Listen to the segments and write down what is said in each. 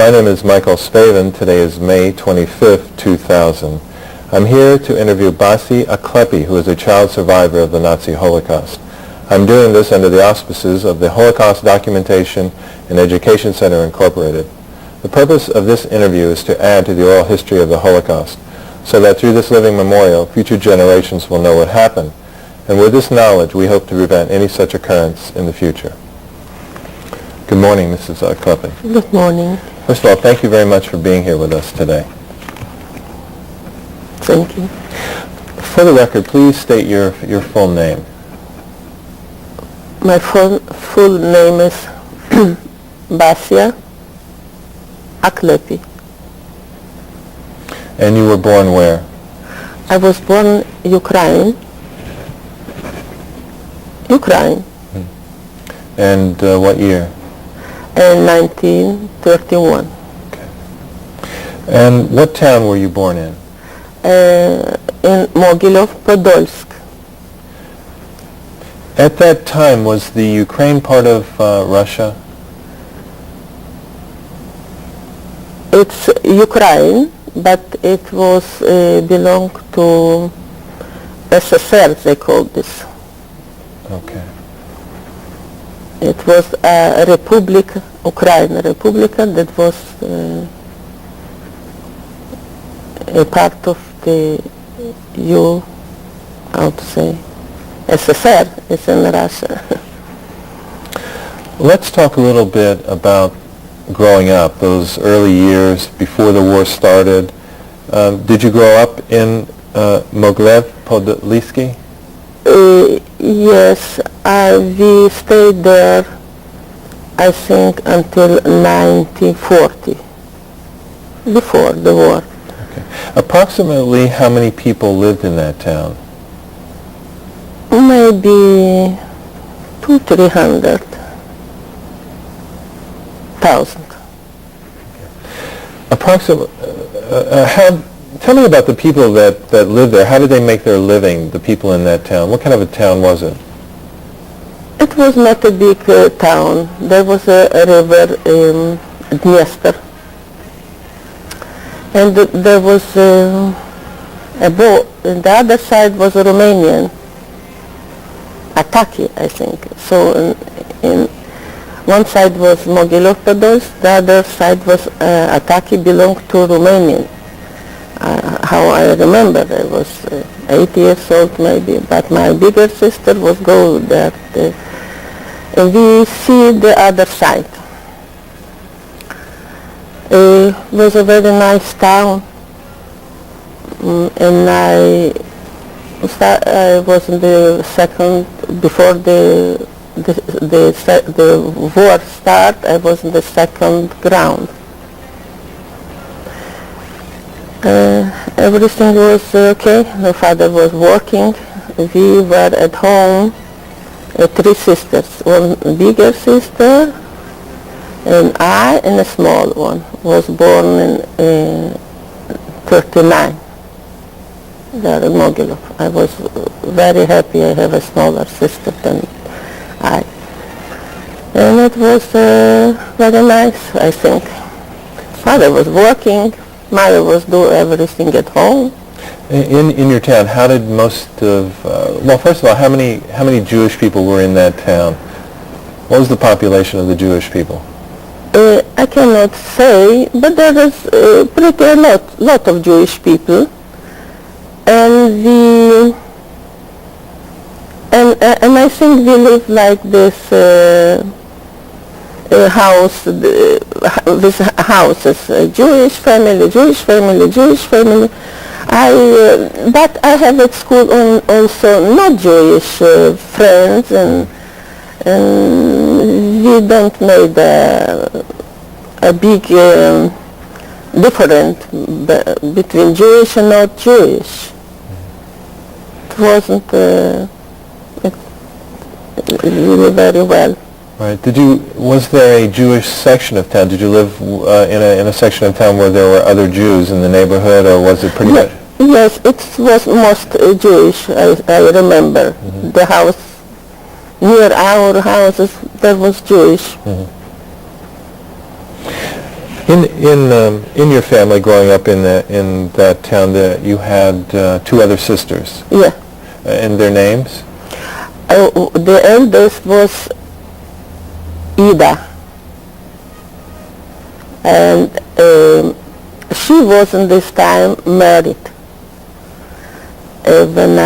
My name is Michael Spavin. Today is May 25th, 2000. I'm here to interview Basia Aklepi, who is a child survivor of the Nazi Holocaust. I'm doing this under the auspices of the Holocaust Documentation and Education Center, Incorporated. The purpose of this interview is to add to the oral history of the Holocaust, so that through this living memorial, future generations will know what happened. And with this knowledge, we hope to prevent any such occurrence in the future. Good morning, Mrs. Aklepi. Good morning. First of all, thank you very much for being here with us today. Thank you. For the record, please state your full name. My full name is Basia Aklepi. And you were born where? I was born in Ukraine. And what year? In 1931. Okay. And what town were you born in? In Mogilov-Podolsk. At that time, was the Ukraine part of Russia? It's Ukraine, but it was belonged to SSR, they called this. Okay. It was a republic, Ukraine Republika, that was a part of the SSR, it's in Russia. Let's talk a little bit about growing up, those early years before the war started. Did you grow up in Mogilov-Podolsk? Yes, we stayed there, I think, until 1940, before the war. Okay. Approximately how many people lived in that town? Maybe 200,000-300,000. Approximately, tell me about the people that lived there. How did they make their living, the people in that town? What kind of a town was it? It was not a big town. There was a river, Dniester. And there was a boat. And the other side was a Romanian. Ataki, I think. So in one side was Mogilov-Podolsk, the other side was Ataki, belonged to Romanian. How I remember, I was 8 years old maybe, but my bigger sister was go there. And we see the other side. It was a very nice town, and I was in the second, before the war start, I was in the second ground. Everything was okay. My father was working. We were at home, 3 sisters. One bigger sister, and I, and a small one, was born in 39. There in Mogilov. I was very happy I have a smaller sister than I. And it was very nice, I think. Father was working. Mother was doing everything at home. In your town, how did most of, well, first of all, how many Jewish people were in that town? What was the population of the Jewish people? I cannot say, but there was pretty a lot of Jewish people. And I think we live like this house with houses, Jewish family. But I have at school also not Jewish friends, and we don't make a big difference between Jewish and not Jewish. It wasn't really very well. Right. Was there a Jewish section of town? Did you live in a section of town where there were other Jews in the neighborhood, or was it pretty much? Yes, it was most Jewish, I remember. Mm-hmm. The house, near our houses, there was Jewish. Mm-hmm. In your family growing up in that town, you had two other sisters. Yeah. And their names? The eldest was Ida, and she was in this time married. When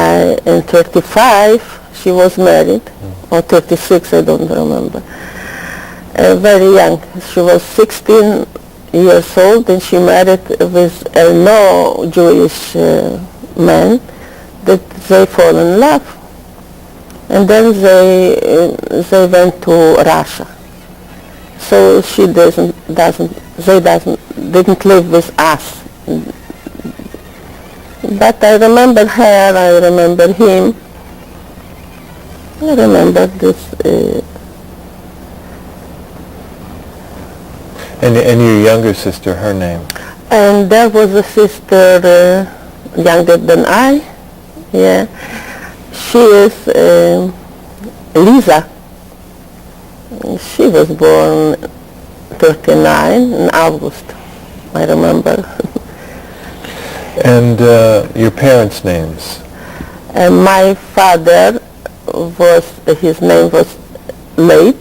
in 35, she was married, or 36, I don't remember. Very young. She was 16 years old, and she married with a no Jewish man that they fall in love. And then they went to Russia. So she didn't live with us. But I remember her, I remember him. I remember this. And your younger sister, her name? And there was a sister younger than I. Yeah. She is Lisa. She was born 39 in August, I remember. And your parents' names? My father his name was Leib,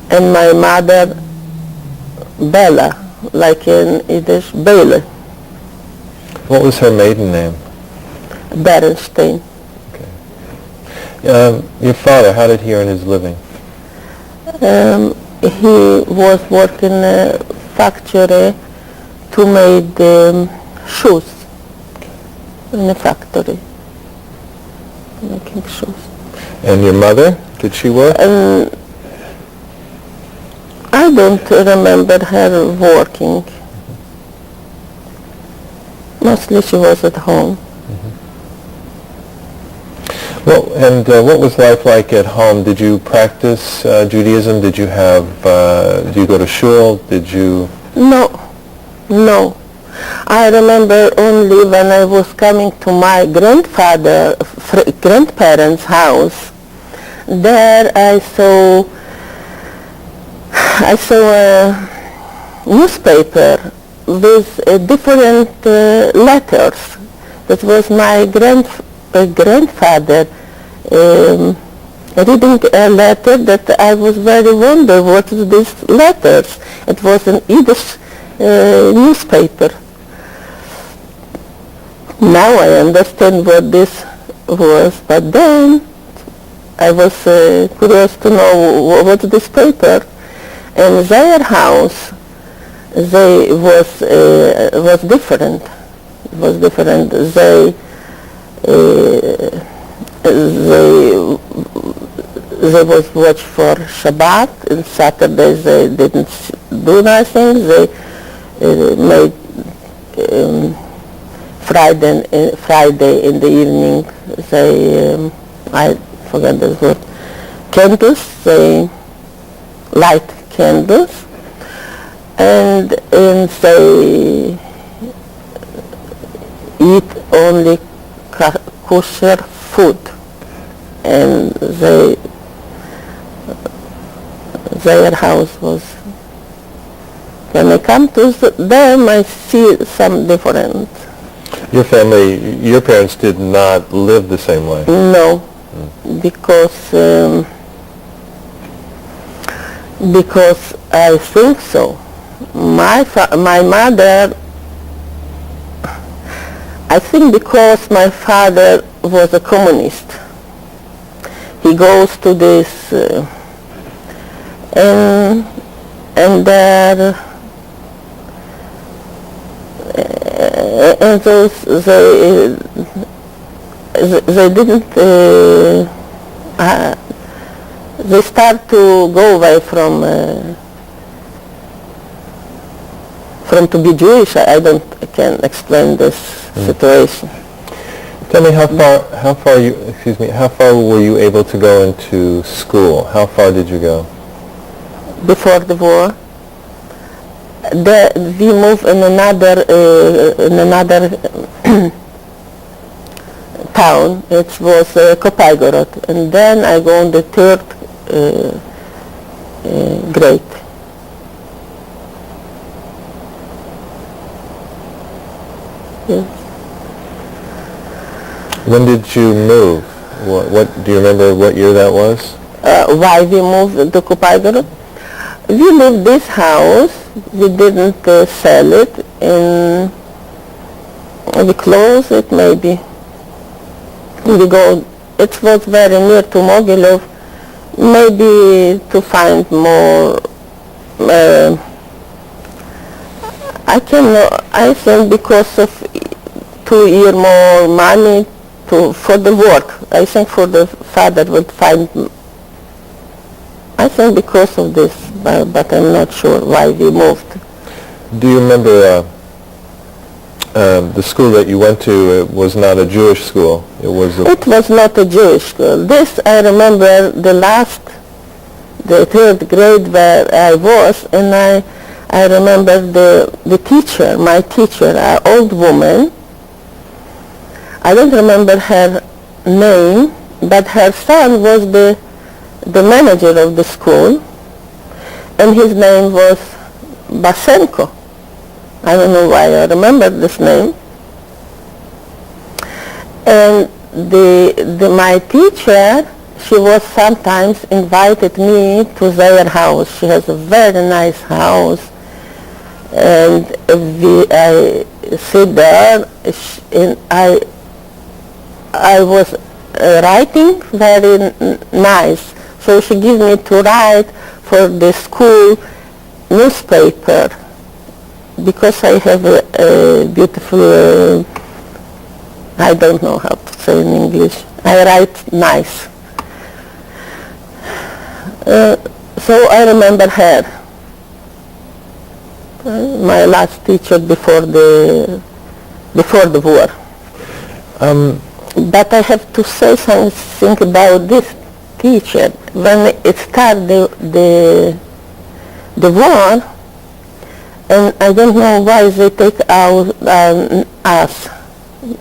and my mother Bella, like in Yiddish, Bela. What was her maiden name? Berenstein. Okay. Your father, how did he earn his living? He was working in a factory to make shoes in a factory, making shoes. And your mother, did she work? I don't remember her working. Mostly she was at home. Well, and what was life like at home? Did you practice Judaism? Did you go to shul? Did you? No. I remember only when I was coming to my grandparents' house. There I saw a newspaper with different letters. That was my grandfather reading a letter that I was very wonder what is these letters. It was an Yiddish newspaper. Now I understand what this was, but then I was curious to know what's this paper. And their house, was different. It was different. They was watch for Shabbat, and Saturdays they didn't do nothing. They made Friday in the evening, they, I forget the word, candles, they light candles, and they eat only kosher food, and their house was, when I come to them, I see some difference. Your parents did not live the same way? No, because I think so. My mother, I think because my father was a communist. He goes to this and there and those they didn't they start to go away from to be Jewish. I can explain this situation. Tell me how far were you able to go into school? How far did you go? Before the war, we moved in another town. It was Kopygorod, and then I go in the third grade. Yes. When did you move? What do you remember what year that was? Why we moved to Kupaigaru? We lived this house. We didn't sell it, and we closed it maybe. We go. It was very near to Mogilov. Maybe to find more. I think because of 2 year more money for the work. I think for the father would find. I think because of this, but I'm not sure why we moved. Do you remember the school that you went to? It was not a Jewish school. It was not a Jewish school. This I remember the third grade where I was, and I remember the teacher, my teacher, an old woman. I don't remember her name, but her son was the manager of the school, and his name was Basenko. I don't know why I remember this name. And my teacher, she was sometimes invited me to their house. She has a very nice house, and I sit there, and I was writing very nice. So she gave me to write for the school newspaper, because I have a beautiful, I don't know how to say in English, I write nice. So I remember her, my last teacher before the war. But I have to say something about this teacher. When it started the war, and I don't know why they take out us,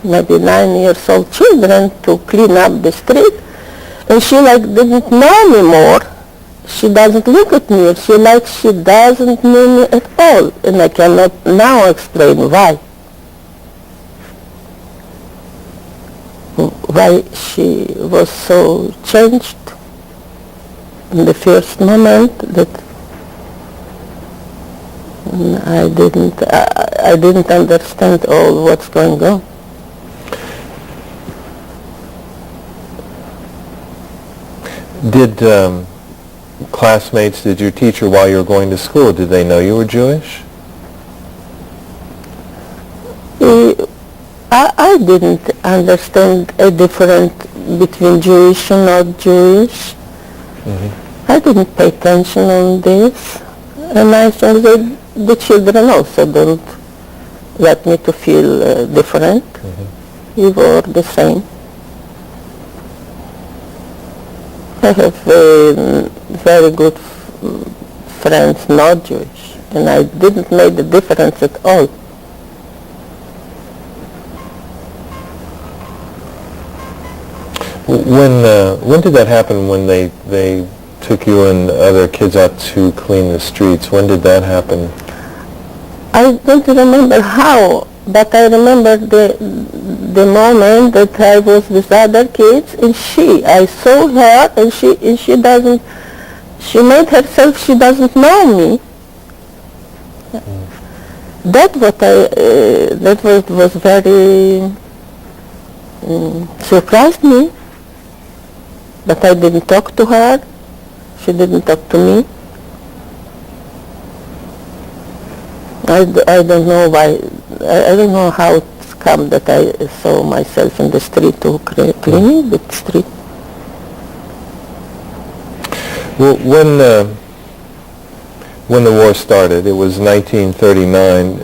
maybe 9 years old children, to clean up the street, and she didn't know me more. She doesn't look at me. She doesn't know me at all, and I cannot now explain why. Why she was so changed in the first moment that I didn't understand all what's going on. Did classmates, did your teacher while you were going to school, did they know you were Jewish? I didn't understand a difference between Jewish and not Jewish. Mm-hmm. I didn't pay attention on this, and I think that the children also don't let me to feel different. Mm-hmm. We were the same. I have very good friends not Jewish, and I didn't make the difference at all. When did that happen, when they took you and other kids out to clean the streets? When did that happen? I don't remember how, but I remember the moment that I was with other kids, and I saw her, and she made herself, she doesn't know me. That was very surprised me, but I didn't talk to her. She didn't talk to me. I don't know why. I don't know how it's come that I saw myself in the street to cleaning the street. Well, when the war started, it was 1939.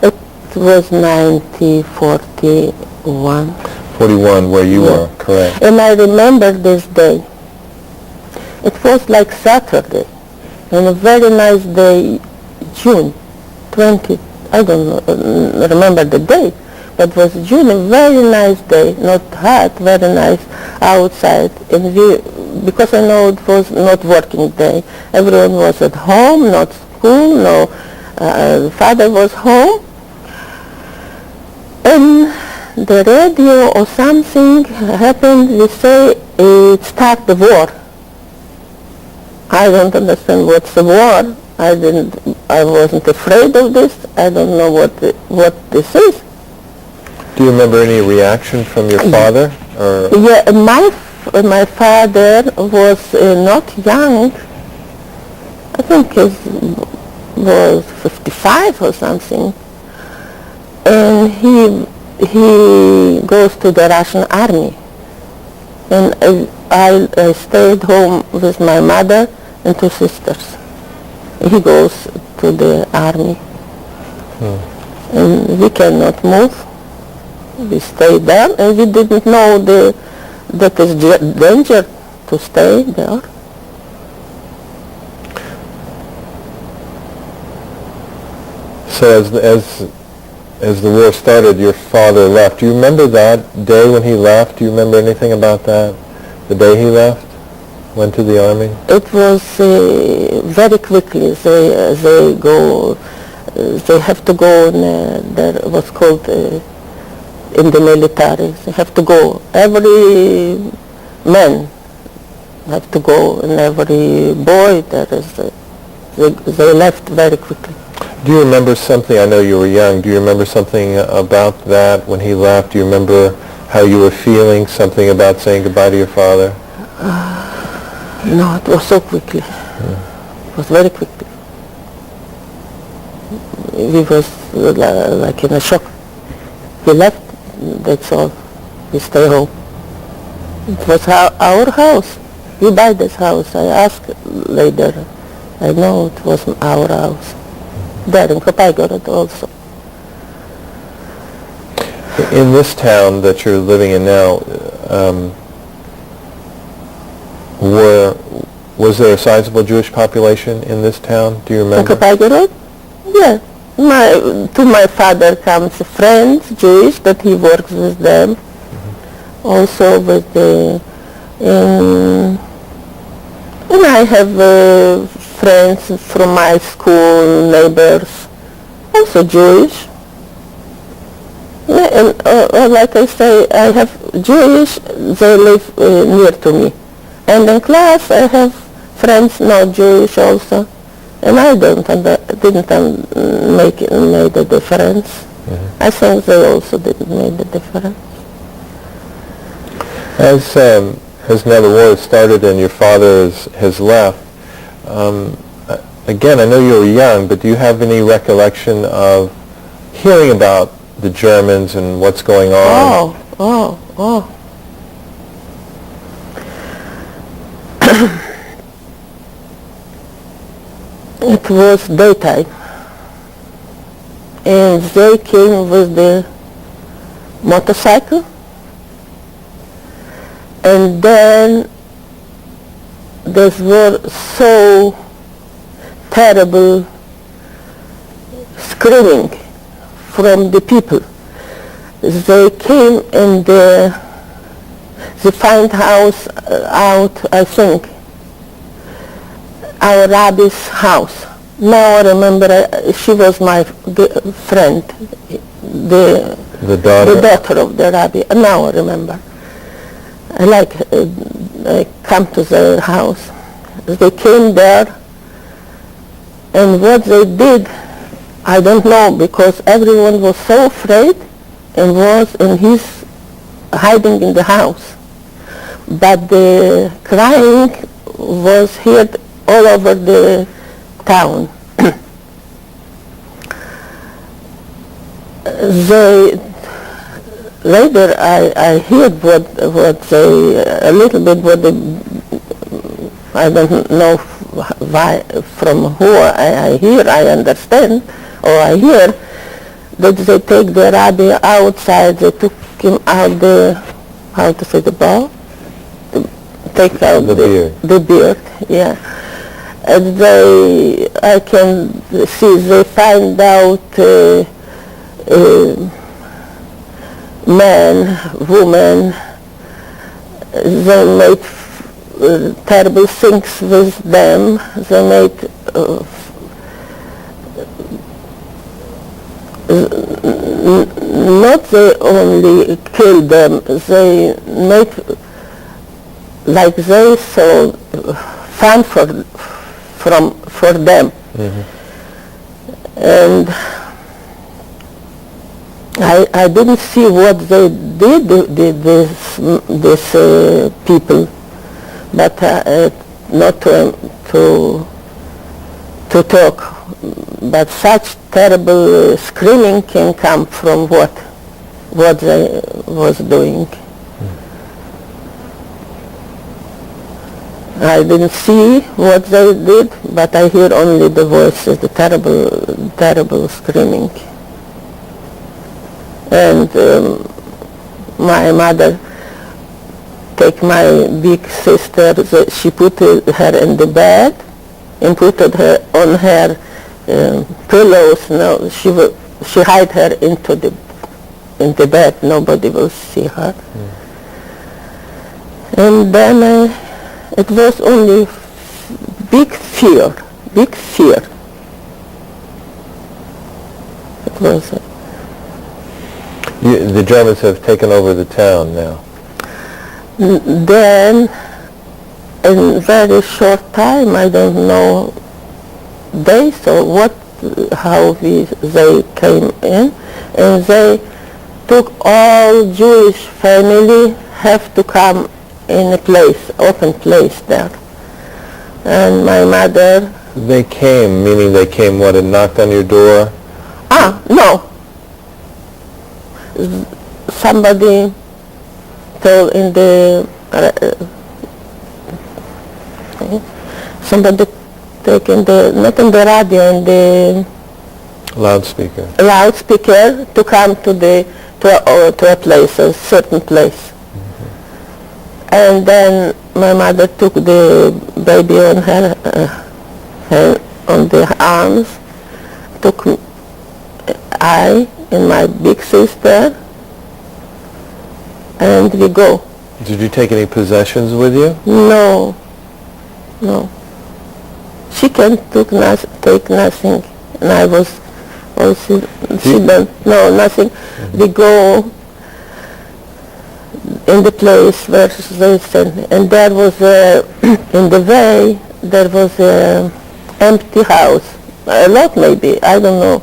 It was 1941. 41, where you were, correct. And I remember this day. It was like Saturday, and a very nice day, June 20. I don't know, remember the date, but it was June, a very nice day, not hot, very nice outside. And because I know it was not working day, everyone was at home, not school, no, father was home. And the radio or something happened, they say it started the war. I don't understand what's the war. I wasn't afraid of this. I don't know what this is. Do you remember any reaction from your father? Or? Yeah, my father was not young. I think he was 55 or something. And he goes to the Russian army. And I stayed home with my mother and two sisters. He goes to the army. And we cannot move. We stayed there, and we didn't know that it's danger to stay there. So as the war started, your father left. Do you remember that day when he left? Do you remember anything about that? The day he left? Went to the army? It was very quickly. They have to go in there what's called in the military. They have to go. Every man have to go, and every boy they left very quickly. Do you remember something? I know you were young. Do you remember something about that when he left? Do you remember how you were feeling? Something about saying goodbye to your father? No, it was so quickly. It was very quickly. We was like in a shock. He left, that's all. We stay home. It was our house. We buy this house. I asked later. I know it was our house. There in Kopygorod also. In this town that you're living in now, was there a sizable Jewish population in this town? Do you remember? In Kopygorod? Yeah. To my father comes friends, Jewish, that he works with them. Also with and I have friends from my school, neighbors, also Jewish. Yeah, and like I say, I have Jewish, they live near to me. And in class I have friends not Jewish also. And I didn't make a difference. I think they also didn't make the difference. As now the war has started and your father has left, again, I know you were young, but do you have any recollection of hearing about the Germans and what's going on? Oh. It was daytime, and they came with the motorcycle, and then there were so terrible screaming from the people. They came and they find house out, I think, our rabbi's house. Now I remember, she was my friend, the daughter of the rabbi. Now I remember. I come to the house. They came there, and what they did, I don't know, because everyone was so afraid and was hiding in the house. But the crying was heard all over the town. Later I heard what they, a little bit what they, I don't know why, from who I understand, or I hear, that they take the rabbi outside, they took him out the ball? Take out the beard, yeah. And I can see, they find out man, woman, they made terrible things with them. They made not they only killed them, they made like they saw fun for them. And I didn't see what they did, these people, but not to talk. But such terrible screaming can come from what they was doing. I didn't see what they did, but I hear only the voices, the terrible screaming. And my mother take my big sister, she put her in the bed and put her on her pillows. No, she hide her in the bed. Nobody will see her. And then it was only big fear. It was. The Germans have taken over the town now. Then, in very short time, I don't know days or how they came in, and they took all Jewish family have to come in a place, open place there. And my mother... They came, meaning they came, what, and knocked on your door? No. Somebody told in the... somebody taken not in the radio, in the... Loudspeaker to come to a place, a certain place. And then my mother took the baby on her on the arms, took I and my big sister, and we go. Did you take any possessions with you? No. She can't take nothing, and I was also, nothing. We go in the place where they sent, and there was in the way there was a empty house, a lot maybe, I don't know.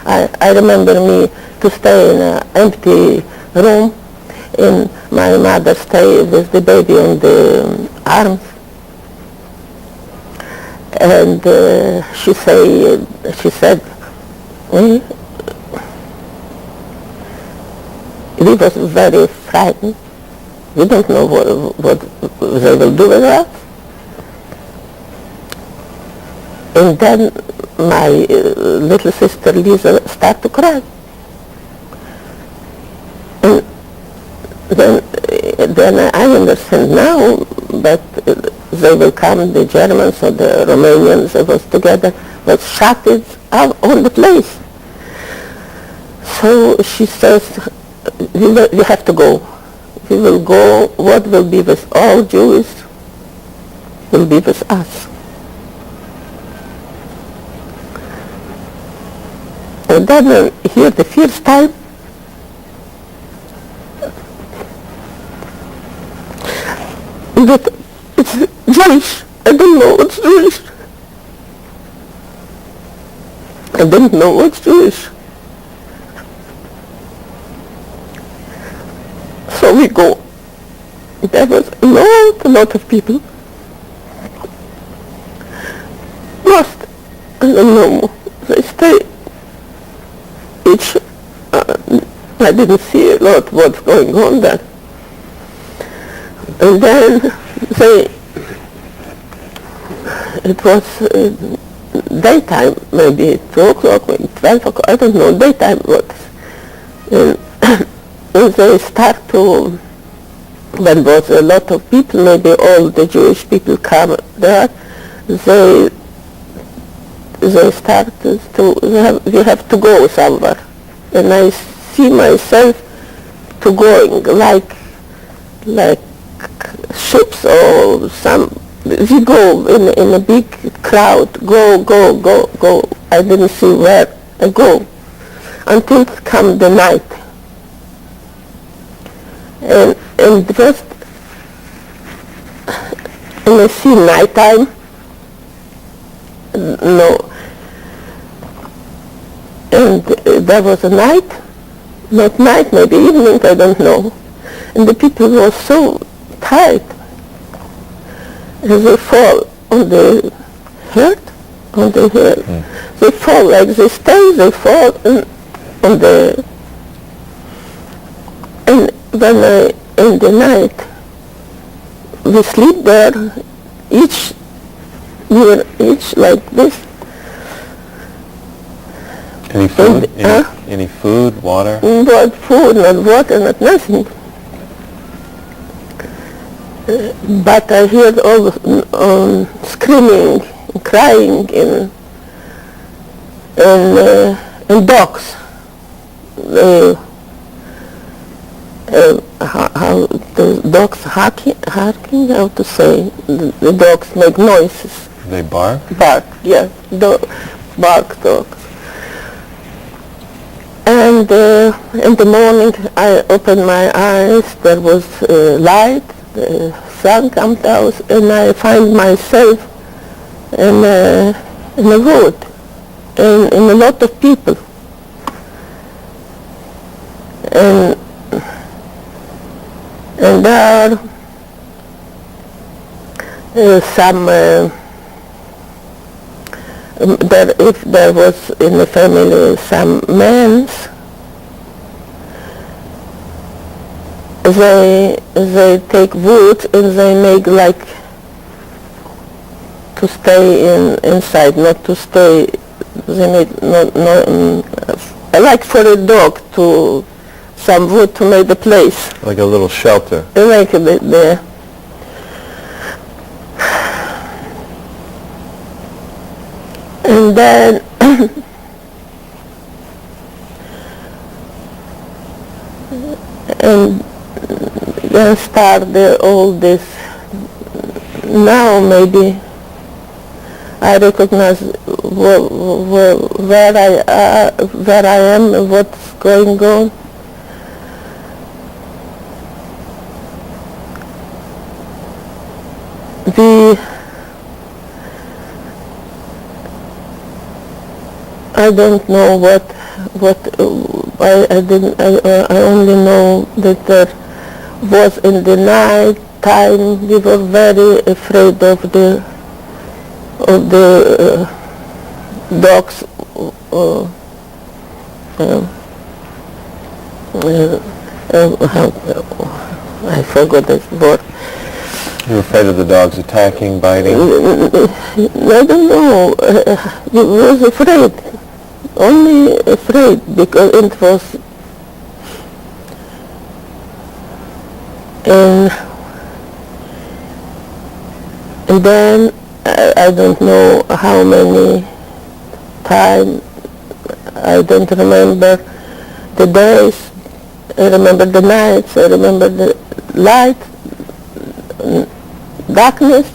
I remember me to stay in an empty room, and my mother stayed with the baby on the arms, and she said, we was very frightened. We don't know what they will do with us. And then my little sister Lisa started to cry. And then I understand now that they will come, the Germans or the Romanians, they was together, but shut it out on the place. So she says, we have to go. We will go. What will be with all Jews will be with us. And then here the first time, that it's Jewish. I don't know what's Jewish. I didn't know what's Jewish. So we go. There was a lot of people. Lost. I don't know. They stay each. I didn't see a lot what's going on there. And then it was daytime, maybe 2 o'clock, maybe 12 o'clock, I don't know, daytime what. And they start to, there was a lot of people, maybe all the Jewish people come there, they start to, we have to go somewhere. And I see myself to going like ships or we go in a big crowd, go. I didn't see where I go until come the night. And first, and I see nighttime, no, and there was a night, not night, maybe evening, I don't know, and the people were so tired, as they fall on the head, on the head. They fall like they stay, they fall on the, and when in the night, we sleep there, each like this. Any food? And, any food, water? Not food, not water, not nothing. But I heard all screaming, crying, and dogs. How the dogs hacking, how to say, the dogs make noises. They bark? Bark, yeah, bark dogs. And in the morning I opened my eyes, there was light, the sun comes out, and I find myself in a wood, and a lot of people. And there are some, if there was in the family some men, they take wood and they make like to stay inside, not to stay. They make like for a dog to some wood to make the place. Like a little shelter. They make it there. And then and then start all this. Now maybe I recognize where I am and what's going on. I don't know I only know that there was in the night time we were very afraid of the dogs. I forgot this word. You were afraid of the dogs attacking, biting? I don't know. I was afraid. Only afraid because it was. And then I don't know how many time. I don't remember the days. I remember the nights. I remember the light. Darkness.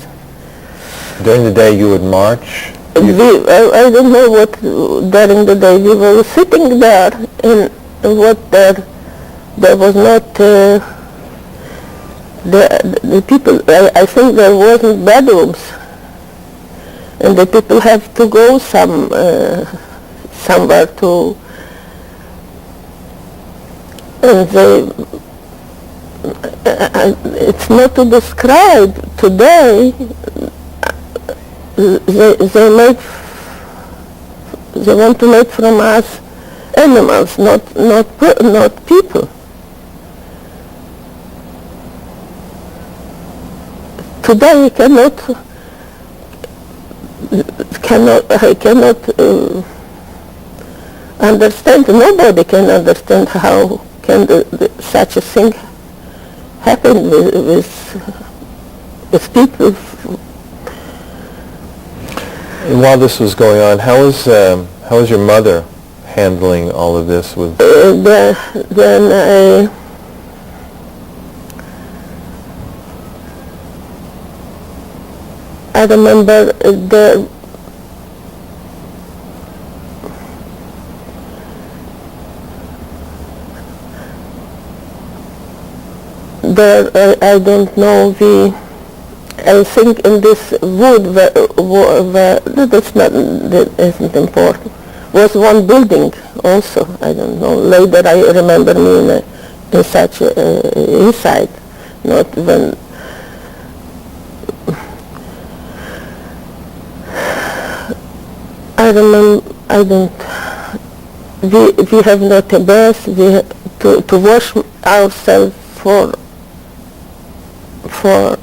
During the day you would march? I don't know what during the day. We were sitting there and what there was not the people. I think there wasn't bedrooms, and the people have to go somewhere to, and they. It's not to describe today. They want to make from us animals, not people. Today I cannot understand. Nobody can understand how can such a thing happen with people. And while this was going on, how was your mother handling all of this? With then I remember there, I don't know, I think in this wood, that's not, that isn't important, was one building also, I don't know. Later I remember me in such inside, not when, I remember, I don't, we have not a bath, we have to wash ourselves for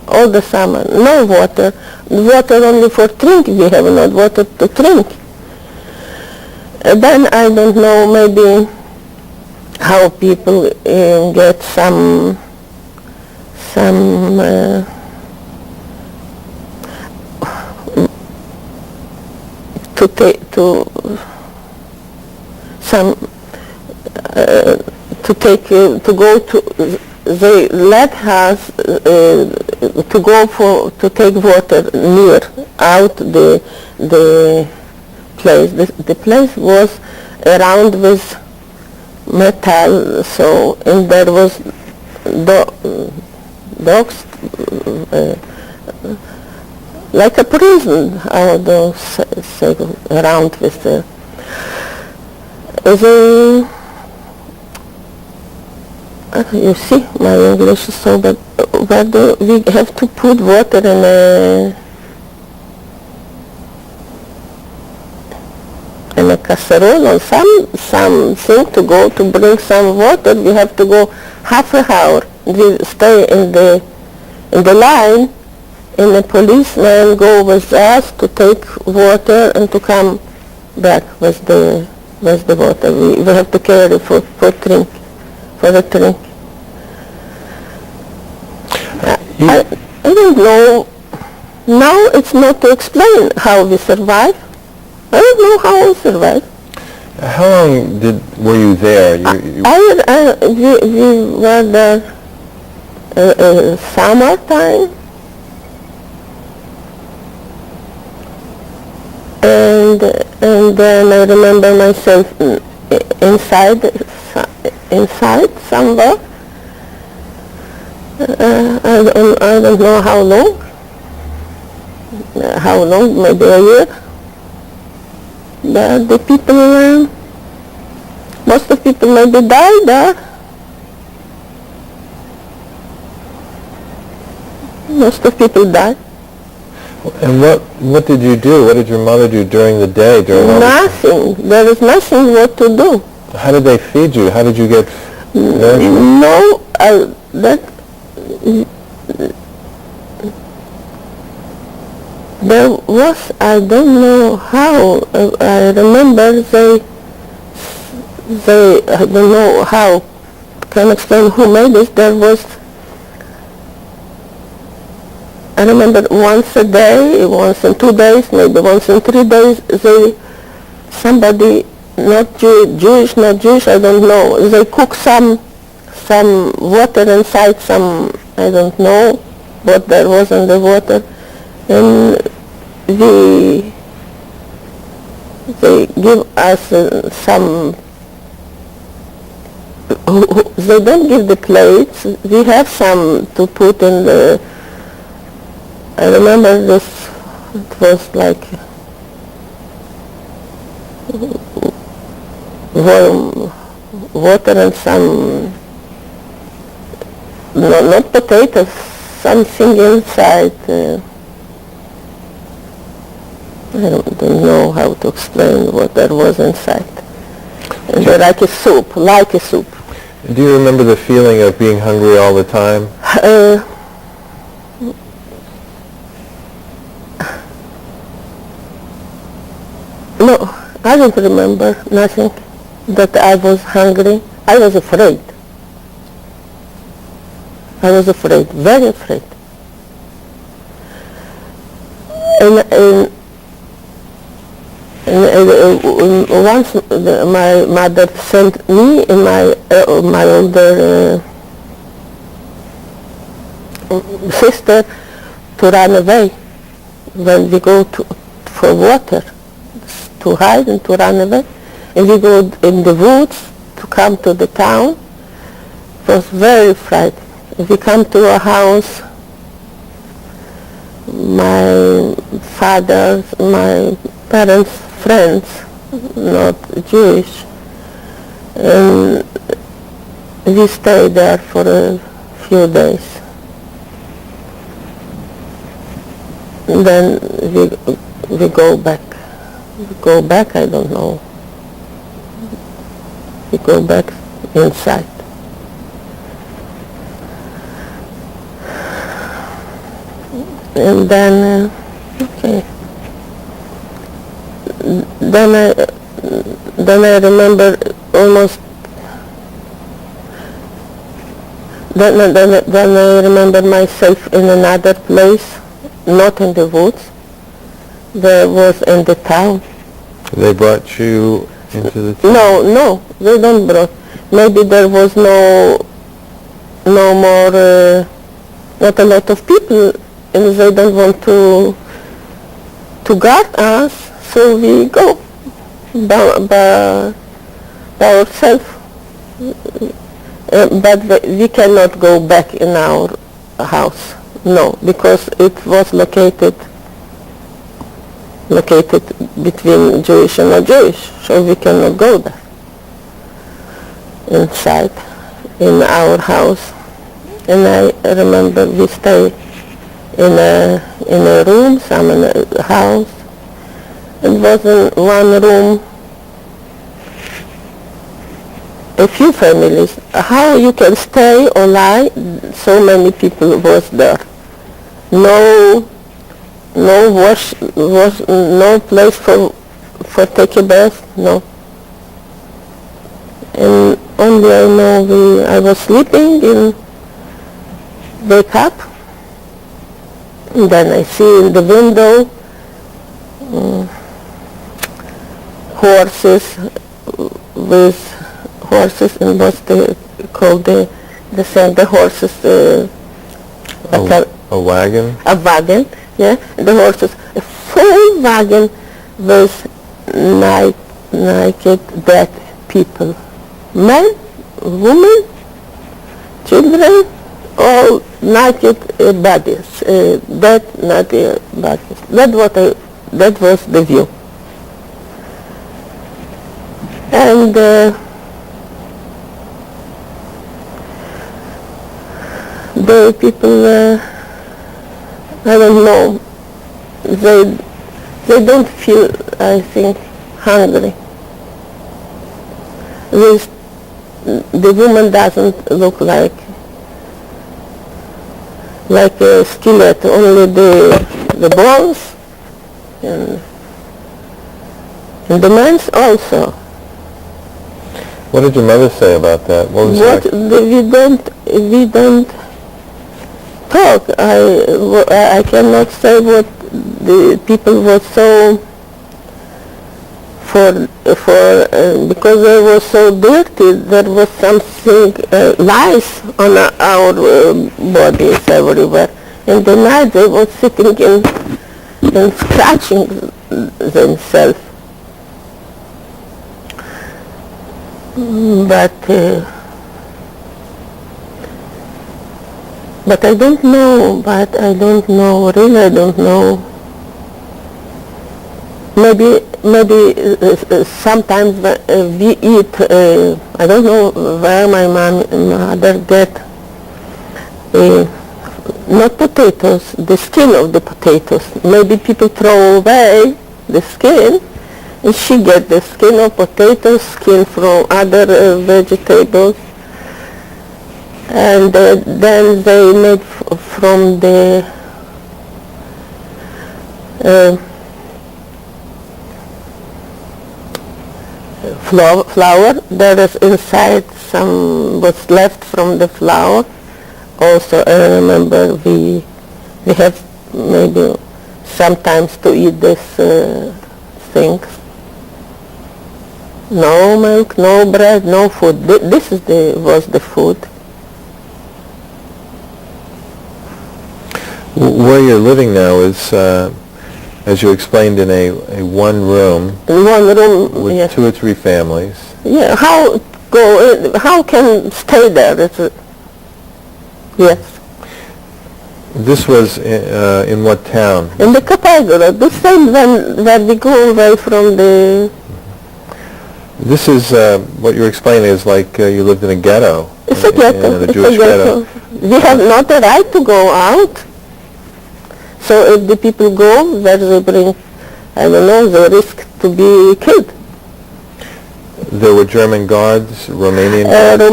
all the summer. No water only for drink, we have not water to drink. Then I don't know, maybe how people get some to take to some to go to, they let us to go to take water near out the place. The place was around with metal, so, and there was dogs, like a prison, how those say, around with the you see, my English is so bad. Where we have to put water in a casserole or something to go to bring some water. We have to go half an hour. We stay in the line, and the policeman go with us to take water and to come back with the water. We have to carry for drink. For the drink. I don't know. Now it's not to explain how we survive. I don't know how we survive. How long were you there? We were there summertime, and then I remember myself inside somewhere. I don't know how long, maybe a year. The people, most of the people maybe died there. Most of the people died. And what did you do? What did your mother do during the day? Nothing. There is nothing what to do. How did they feed you? How did you get nourishment? No, there was, I don't know how, I remember they I don't know how, can explain who made it. There was, I remember once a day, once in 2 days, maybe once in 3 days, somebody, not Jewish, I don't know, they cook some water inside some, I don't know what there was in the water, and they give us some, they don't give the plates, we have some to put in the, I remember this, it was like warm water and some, not potatoes, something inside. I don't know how to explain what there was inside. And like a soup. Do you remember the feeling of being hungry all the time? No, I don't remember nothing that I was hungry. I was afraid. Very afraid. And once my mother sent me and my older sister to run away when we go for water, to hide and to run away. And we go in the woods to come to the town. It was very frightening. we come to a house, my parents' friends, not Jewish, and we stay there for a few days. And then we go back. We go back, I don't know. We go back inside. And then, okay. Then I remember almost. Then I remember myself in another place, not in the woods. There was in the town. They brought you into the town? No, they don't brought. Maybe there was no more, not a lot of people, and they don't want to guard us, so we go by ourselves. But we cannot go back in our house, no, because it was located between Jewish and non-Jewish, so we cannot go there inside in our house. And I remember we stay in a room, some in a house. It was in one room, a few families. How you can stay or lie? So many people was there. No wash, no place for take a bath. No. And only I know I was sleeping and wake up. And then I see in the window horses and what's called the horses. A wagon? A wagon, yeah. The horses, a full wagon with naked dead people, men, women, children, all naked bodies, dead naked bodies. That was the view. And the people, I don't know, they don't feel, I think, hungry. The woman doesn't look like a skeleton, only the bones, and the men's also. What did your mother say about that? What was we don't talk. I cannot say what the people were so because they were so dirty. There was something lice on our bodies everywhere. In the night they were sitting and scratching themselves. But I don't know, really I don't know. Maybe sometimes we eat, I don't know where my mother get, not potatoes, the skin of the potatoes. Maybe people throw away the skin, and she get the skin of potatoes, skin from other vegetables. And then they made from the flour. There is inside some what's left from the flour. Also, I remember we have maybe sometimes to eat this things. No milk, no bread, no food. This was the food. Where you're living now is, as you explained, in a one room. In one room, with yes. 2 or 3 families. Yeah. How can stay there? Yes. This was in what town? In the Capagora, the same where we go away from the... This is, what you're explaining is like you lived in a ghetto. It's a ghetto. In a Jewish ghetto. We have not the right to go out. So if the people go, where they bring, I don't know, they risk to be killed. There were German guards, Romanian guards?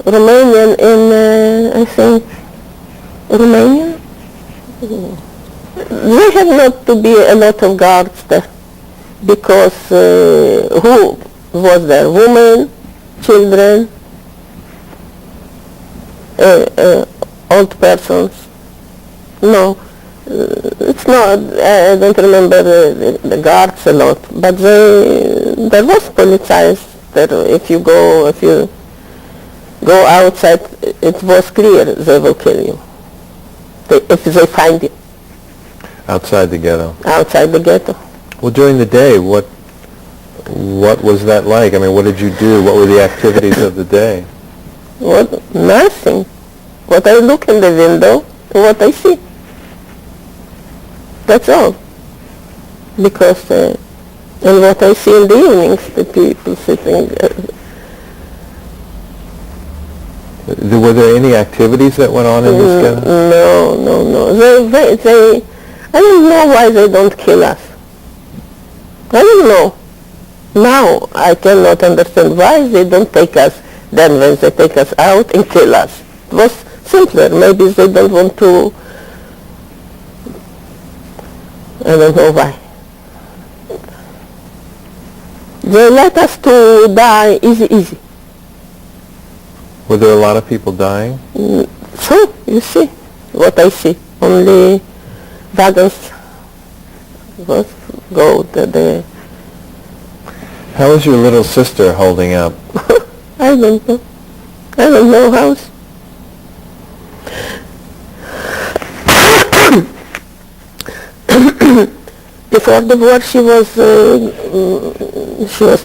Romanian in, I think, Romania. There have not to be a lot of guards there, because who was there? Women, children, old persons. No, it's not. I don't remember the guards a lot, but there was police there. If you go outside, it was clear they will kill you if they find you. Outside the ghetto? Outside the ghetto. Well, during the day, what was that like? I mean, what did you do? What were the activities of the day? What? Nothing. What I look in the window, what I see. That's all. Because, and what I see in the evenings, the people sitting. Were there any activities that went on in this ghetto? No. They, I don't know why they don't kill us. I don't know. Now I cannot understand why they don't take us then when they take us out and kill us. It was simpler. Maybe they don't want to. I don't know why. They let us to die easy. Were there a lot of people dying? So, you see what I see. Only wagons go to the... How is your little sister holding up? I don't know how. Before the war she was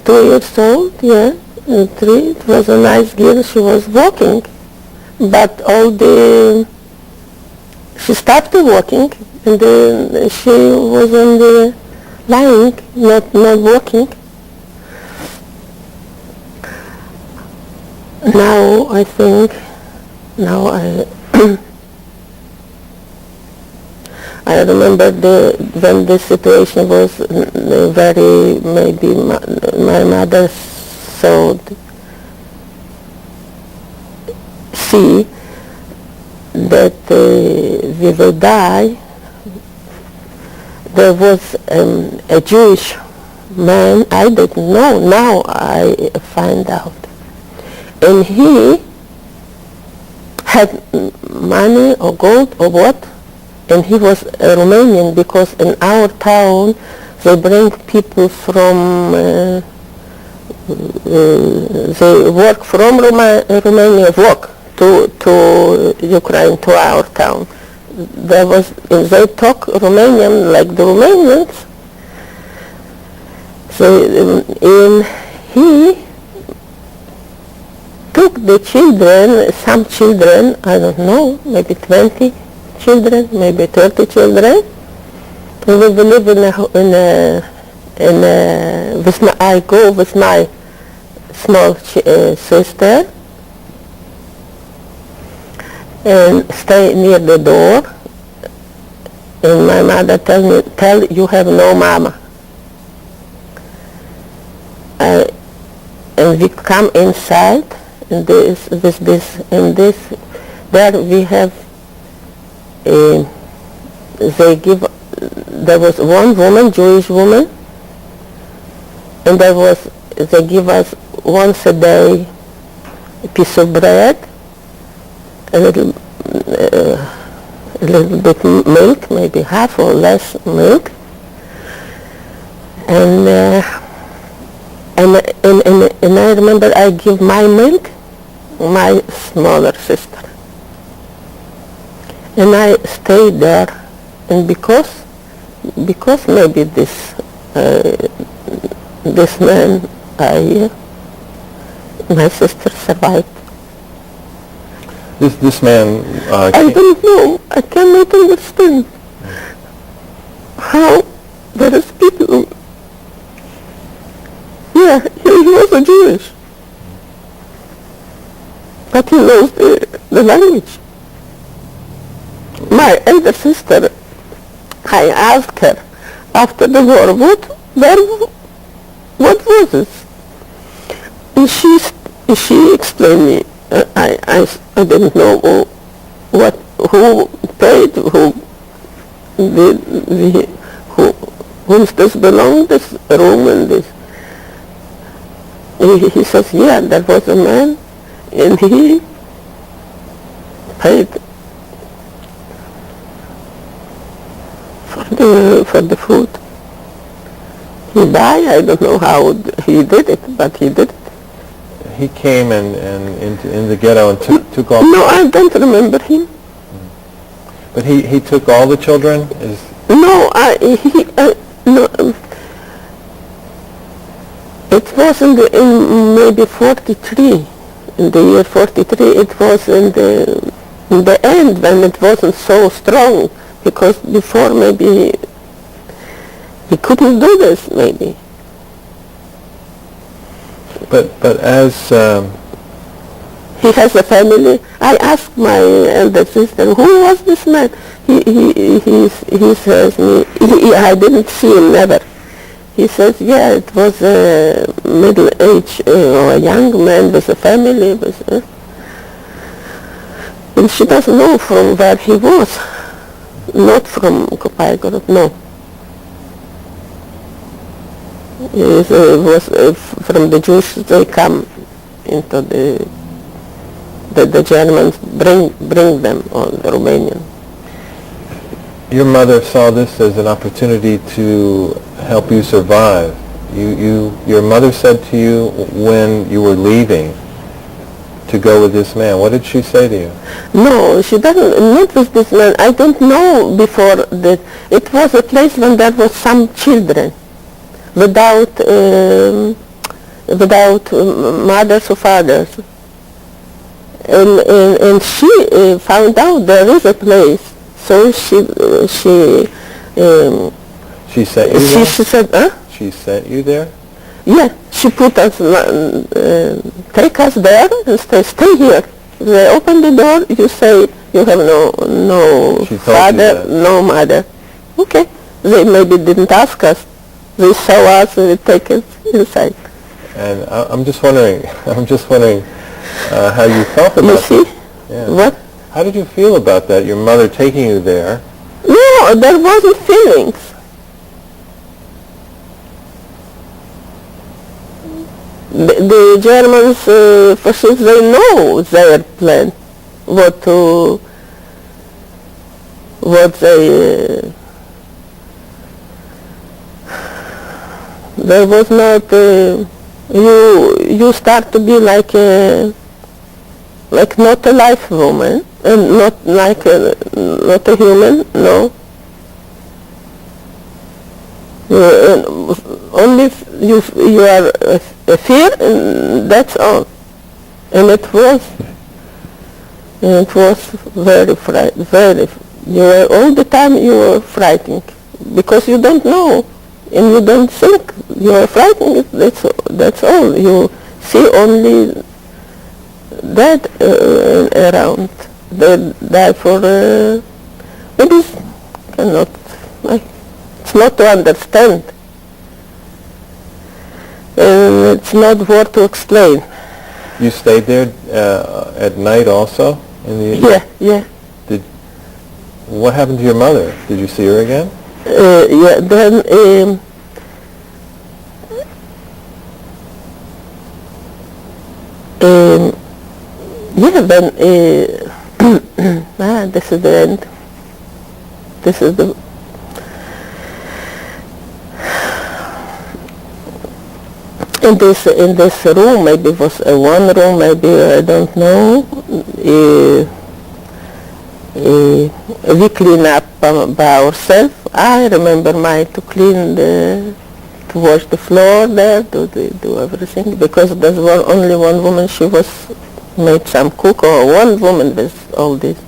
2 years old, yeah, and 3. It was a nice girl. She was walking, but she stopped walking, and then she was on the lying, not walking. Now I think, I remember when the situation was very, maybe my mother see that we will die. There was a Jewish man, I didn't know, now I find out. And he had money or gold or what, and he was a Romanian, because in our town they bring people from, they work from Romania, work to Ukraine, to our town. They talk Romanian like the Romanians. So he took the children, some children, I don't know, maybe 20 children, maybe 30 children. We will live I go with my small sister and stay near the door. And my mother tell you have no mama. And we come inside, and there we have, there was one woman, Jewish woman, and they give us once a day a piece of bread, a little bit milk, maybe half or less milk, and I remember I give my milk my smaller sister, and I stayed there, and because maybe this man, my sister survived. This man... I don't know. I cannot understand how there is people... Yeah, he was a Jewish. But he knows the language. My elder sister, I asked her after the war, what was this? And she explained me. I didn't know who paid, whom this belonged, this room and this. He says, yeah, there was a man, and he paid for the food. He died. I don't know how he did it, but he did it. He came in the ghetto and took all... No, I don't remember him. But he took all the children? No, no. It was in maybe 43. In the year 43, it was in the end when it wasn't so strong, because before maybe he couldn't do this, maybe. But as... He has a family. I asked my elder sister, who was this man? He says me, I didn't see him, never. He says, yeah, it was a middle-aged or a young man with a family. And she doesn't know from where he was. Not from Kopaikorot, no. It was from the Jews. They come into the Germans bring them, or the Romanian. Your mother saw this as an opportunity to help you survive. Your mother said to you when you were leaving to go with this man. What did she say to you? No, she doesn't. Not with this man. I don't know before that. It was a place when there was some children without mothers or fathers. And she found out there is a place. So she sent you there? She said, huh? She sent you there? Yeah, she put us, take us there and stay here. They open the door, you say you have no father, no mother. Okay, they maybe didn't ask us. They saw us and they take us inside. And I'm just wondering how you felt about it. You see? Yeah. What? How did you feel about that, your mother taking you there? No, there wasn't feelings. The Germans, fascists, they know their plan, what they, there was not, you start to be like not a live woman, and not like not a human, no. Only you are a fear, and that's all. And it was very very. You were all the time you were frightened because you don't know and you don't think. You are frightened. That's all. You see only that around. They die for maybe cannot. It's not to understand. And it's not worth to explain. You stayed there at night also? Yeah. What happened to your mother? Did you see her again? Yeah, then this is the end. This is the in this room, maybe it was one room, maybe I don't know. We clean up by ourselves. I remember to clean to wash the floor there, to do everything, because there was only one woman. She was made some cook, or one woman with all this.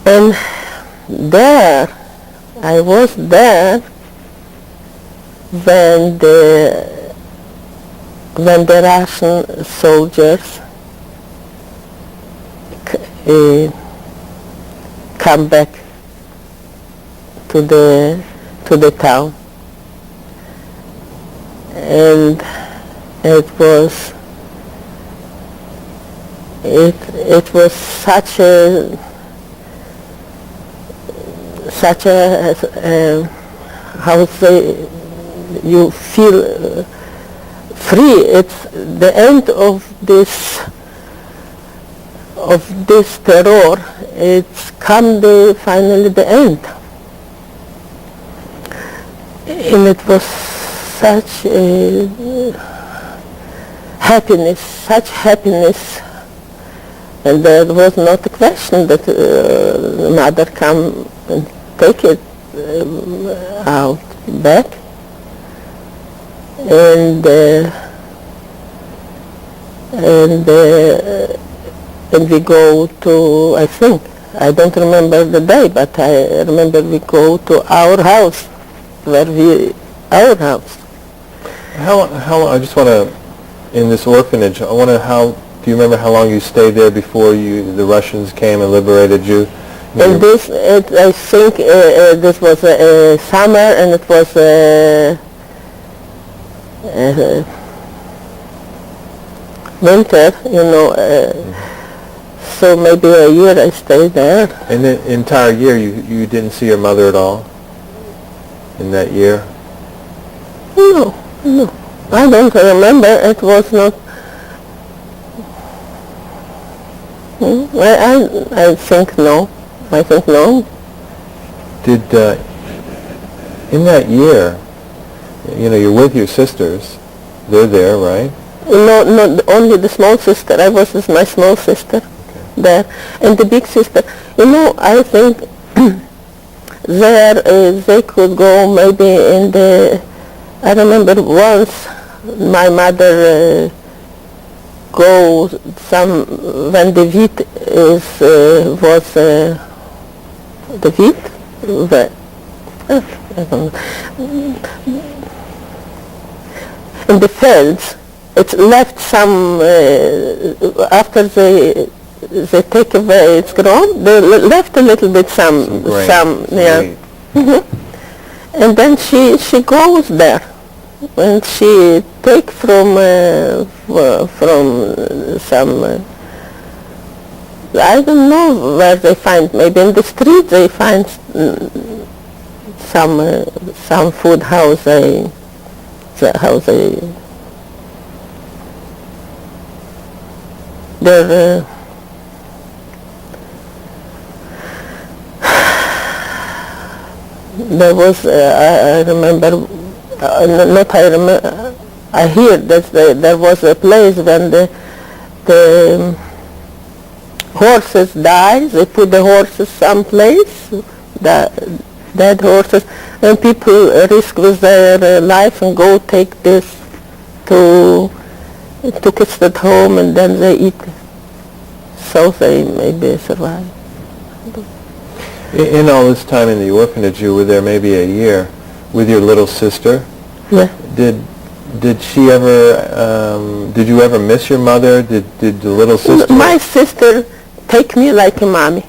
And there, I was there when the Russian soldiers come back to the town, and it was such a how to say, you feel free. It's the end of this terror. It's come finally the end, and it was such such happiness, and there was not a question that mother come and take it out back, and we go to, I don't remember the day, but I remember we go to our house, our house. How I just want to, in this orphanage, I wonder do you remember how long you stayed there before the Russians came and liberated you? And I think this was summer, and it was winter, so maybe a year I stayed there. And the entire year you didn't see your mother at all in that year? No, I don't remember. It was not. I think no. Did in that year, you're with your sisters. They're there, right? No, only the small sister. I was with my small sister there, and the big sister. I think there they could go maybe in the. I remember once my mother go when the wheat was the wheat. I don't know. In the fields, it's left some after they take away it's grown. They left a little bit some yeah. And then she goes there, and she take from some. I don't know where they find. Maybe in the street they find some food house. There was I remember I hear that there was a place when the horses die. They put the horses someplace, dead horses, and people risk with their life and go take this to kids at home, and then they eat. So they maybe survive. In all this time in the orphanage, you were there maybe a year with your little sister. Yeah. Did she ever? Did you ever miss your mother? Did the little sister? My sister take me like a mommy.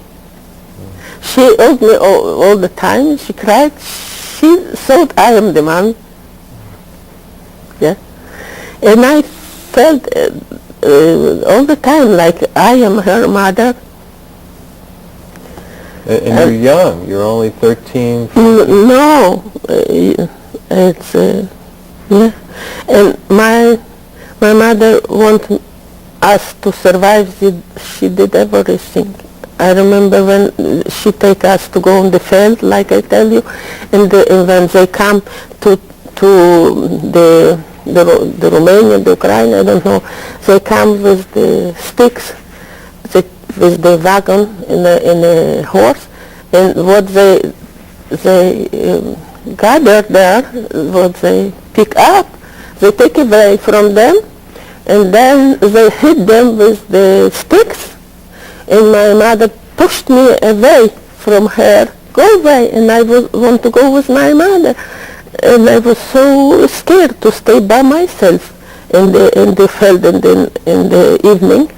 She hugged me all the time. She cried. She thought I am the mom. Yeah. And I felt all the time like I am her mother. And you're young. You're only 13. No, it's yeah. And my mother wanted us to survive. She did everything. I remember when she take us to go on the field, like I tell you, and when they come to the Romania, the Ukraine, I don't know, they come with the sticks, with the wagon in a horse, and what they gather there, what they pick up, they take away from them, and then they hit them with the sticks, and my mother pushed me away from her. Go away, and I want to go with my mother, and I was so scared to stay by myself in the field in the evening,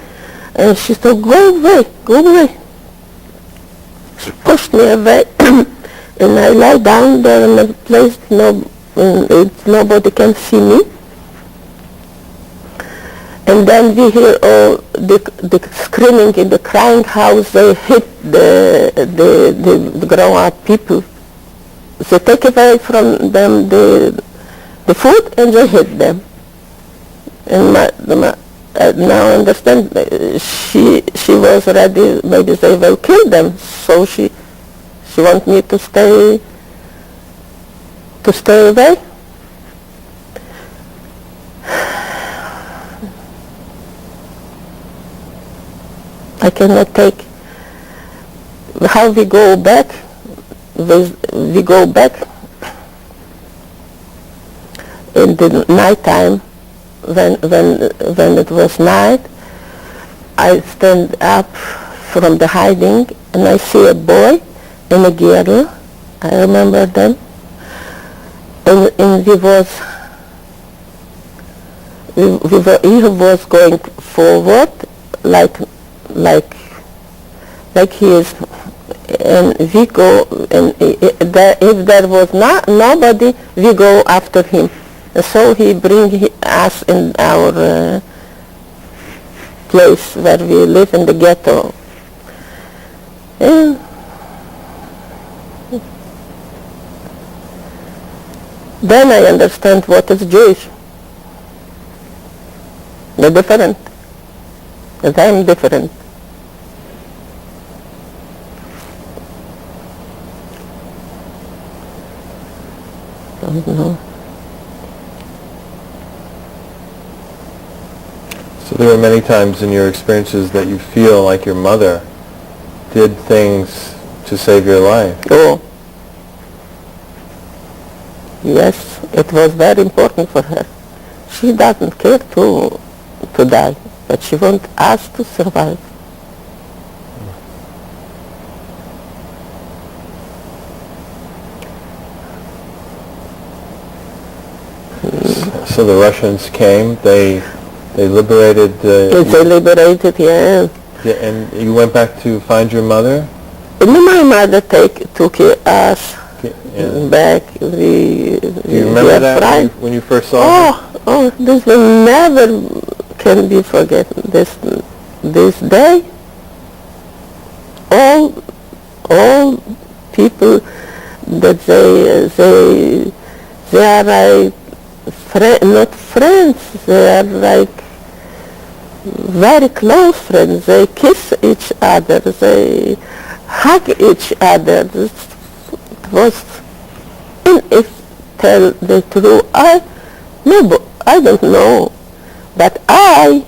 and she said, go away. She pushed me away, and I lie down there in a place nobody can see me. And then we hear all the screaming in the crying house. They hit the grown-up people. They take away from them the food and they hit them. And now I understand she was ready. Maybe they will kill them. So she wants me to stay away. I cannot take how we go back. We go back in the night time when it was night. I stand up from the hiding and I see a boy and a girl. I remember them. And he was going forward like he is, and we go, and if there was nobody, we go after him. And so he bring us in our place where we live in the ghetto. And then I understand what is Jewish. They're different. That I'm different. Don't know. So there were many times in your experiences that you feel like your mother did things to save your life. Oh. Yes, it was very important for her. She doesn't care to die, but she wants us to survive. So the Russians came, they liberated... They liberated, yeah. Yeah, and you went back to find your mother? And my mother took us back. Do you remember that when you first saw her? Oh, this will never can be forgotten. This day, all people that they are like not friends. They are like very close friends. They kiss each other. They hug each other. It was, and if tell the truth, I don't know, but I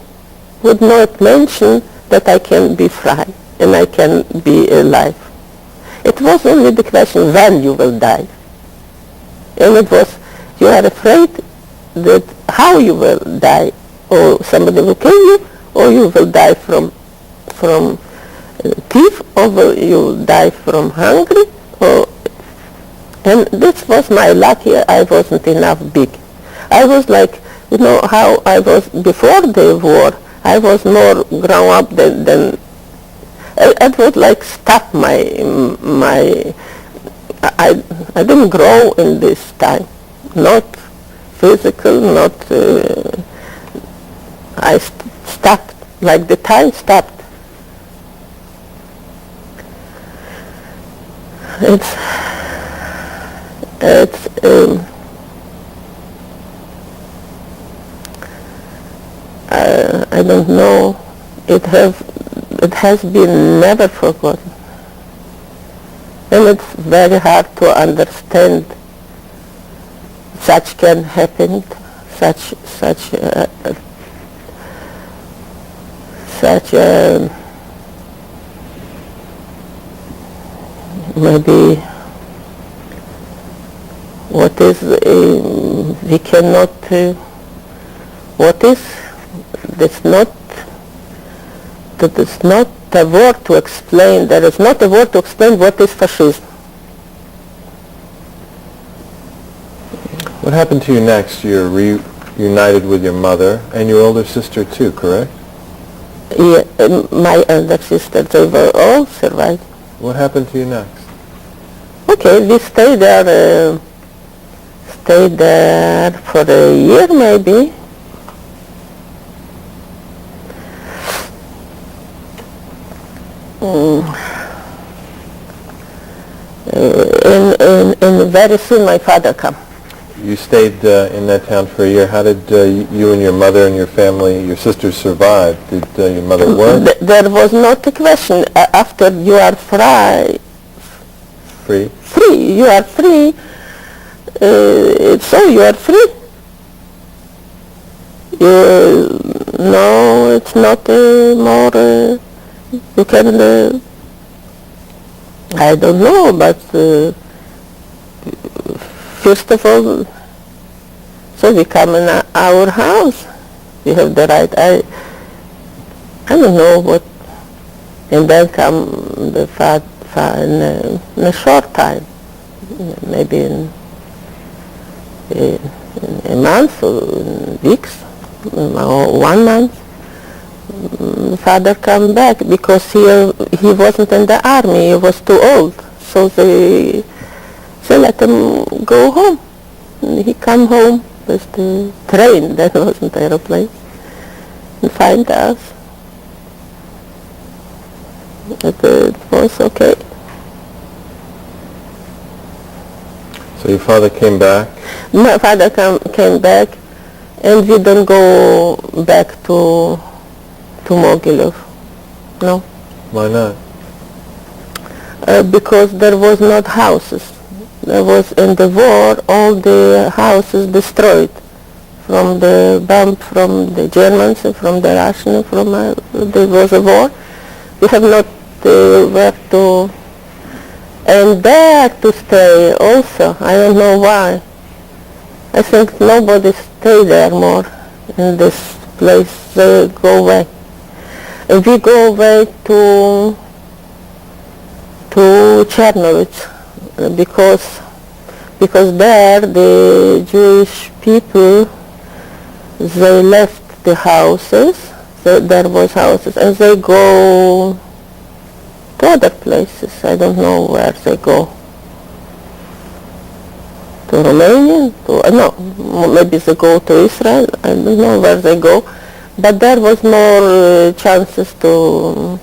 would not mention that I can be free and I can be alive. It was only the question when you will die, and it was you are afraid that how you will die, or somebody will kill you, or you will die from thief, or will you die from hungry, and this was my lucky. I wasn't enough big. I was like, you know how I was before the war. I was more grown up than it was like stop my I didn't grow in this time, not physical, not I stopped, like the time stopped. It's I don't know. It has been never forgotten, and it's very hard to understand. Such can happen, such maybe what is we cannot what is that's not a word to explain. There is not a word to explain what is fascism. What happened to you next? You're reunited with your mother and your older sister too, correct? Yeah, my elder sister, they were all survived. What happened to you next? Okay, we stayed there for a year maybe. And very soon my father came. You stayed in that town for a year. How did you and your mother and your family, your sisters, survive? Did your mother work? There was not a question. After you are Free? You are free, so you are free. No, it's not more, you can, I don't know, but first of all, so we come in our house. We have the right. I don't know what, and then come the in a short time, maybe in a month or in weeks, or 1 month. The father come back because he wasn't in the army. He was too old, so they let him go home. And he come home with the train. That wasn't aeroplane. And find us. It was okay. So your father came back? My father came back, and we don't go back to Mogilov. No. Why not? Because there was not houses. There was in the war all the houses destroyed from the bomb from the Germans, from the Russians. There was a war. We have not where to, and there to stay also. I don't know why. I think nobody stay there more in this place. They go away. And we go away to Chernovitz because there the Jewish people, they left the houses. There was houses, and they go to other places. I don't know where they go. To Romania? No, maybe they go to Israel. I don't know where they go. But there was more chances to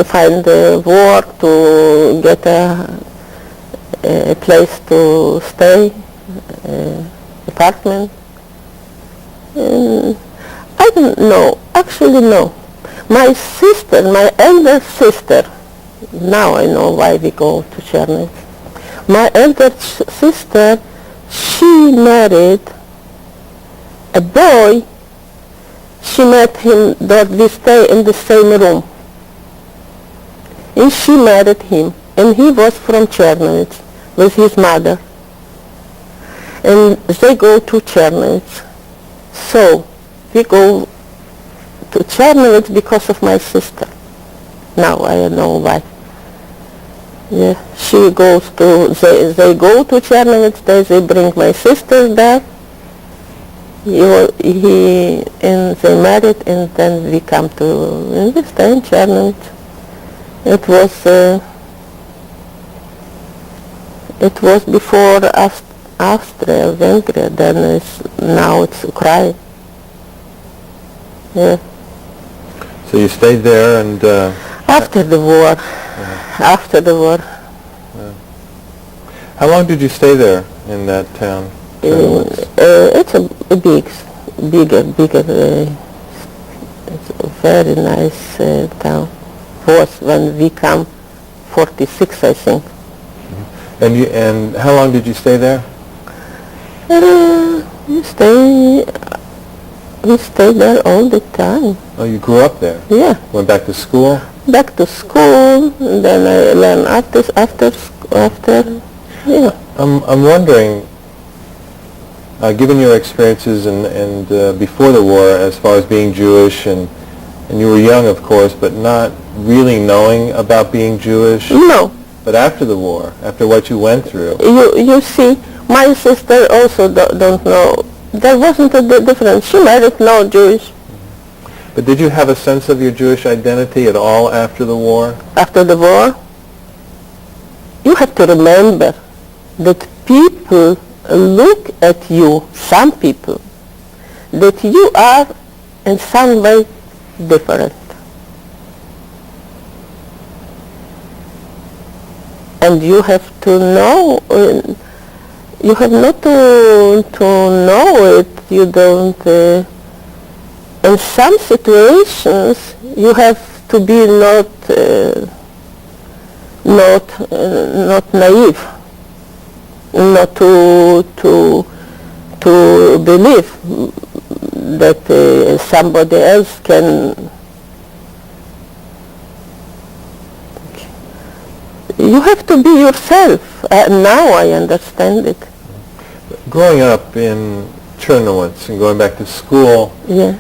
find work, to get a place to stay, apartment. I don't know. Actually, no. My sister, my elder sister, now I know why we go to Cherniv. My elder sister, she married a boy. She met him that we stay in the same room. And she married him. And he was from Chernovitz with his mother. And they go to Chernovitz. So we go to Chernovitz because of my sister. Now I know why. Yeah, she goes to, they go to Chernovitz, they bring my sister there. And they married, and then we come to, and we stay in Chernovitz. It was before Austria, Vengria, then now it's Ukraine. Yeah. So you stayed there and... After the war. Yeah. After the war. Yeah. How long did you stay there in that town? It's a bigger, it's a very nice town. Was when we come, 46 I think. Mm-hmm. And how long did you stay there? We stayed there all the time. Oh, you grew up there? Yeah. Went back to school? Back to school, and then I learned after, yeah. I'm wondering, Given your experiences and before the war, as far as being Jewish, and you were young, of course, but not really knowing about being Jewish. No. But after the war, after what you went through. You see, my sister also don't know. There wasn't a difference. She married no Jewish. But did you have a sense of your Jewish identity at all after the war? After the war, you have to remember that people look at you, some people, that you are in some way different. And you have to know, you have not to know it. You don't, in some situations, you have to be not naive, not to believe that somebody else can. You have to be yourself. Now I understand it. Growing up in Chernowitz and going back to school. Yeah.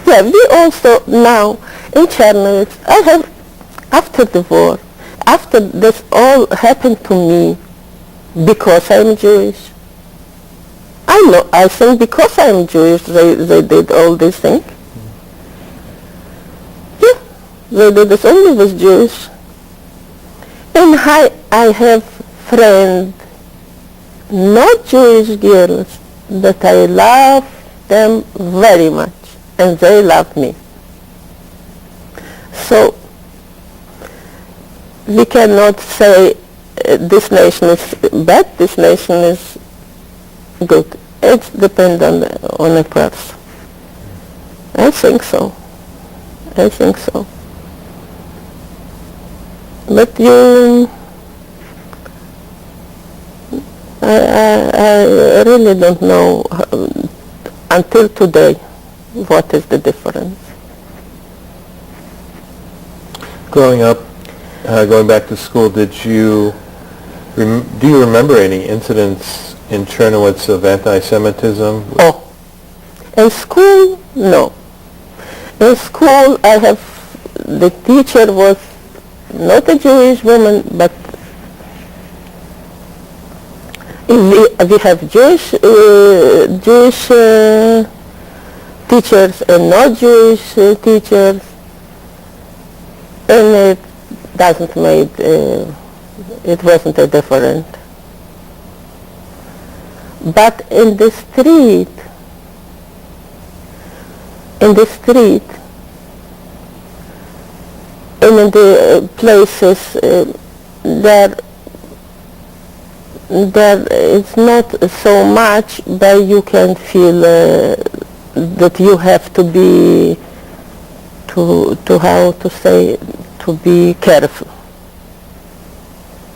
Yeah, we also now in Chernowitz, I have, after the war, after this all happened to me, because I'm Jewish. I think because I'm Jewish, they did all these things. Yeah, they did this only with Jewish. And I have friends, not Jewish girls, but I love them very much, and they love me. So we cannot say this nation is bad, this nation is good. It depends on a person. I think so. I think so. But I really don't know until today what is the difference. Growing up, going back to school, do you remember any incidents in Chernowitz of anti-Semitism? Oh, in school, no. In school, the teacher was not a Jewish woman, but we have Jewish teachers and not Jewish teachers, and it doesn't make it wasn't a difference. But in the street, and in the places there it's not so much, but you can feel that you have to be to be careful.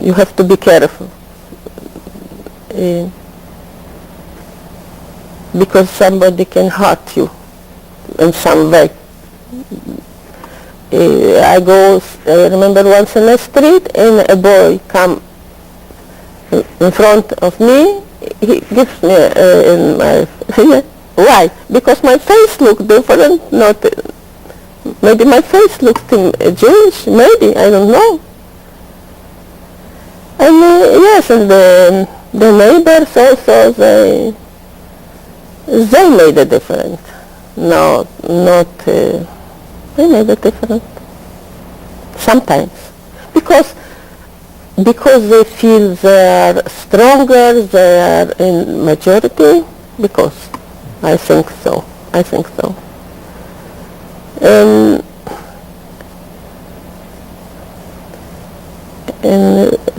You have to be careful because somebody can hurt you in some way. I remember once in the street, and a boy come in front of me. He gives me in my why? Because my face looked different. Not maybe my face looked Jewish. Maybe I don't know. And yes, and the neighbors also they made a difference. Not. They made a difference. Sometimes. Because they feel they are stronger, they are in majority, because I think so. And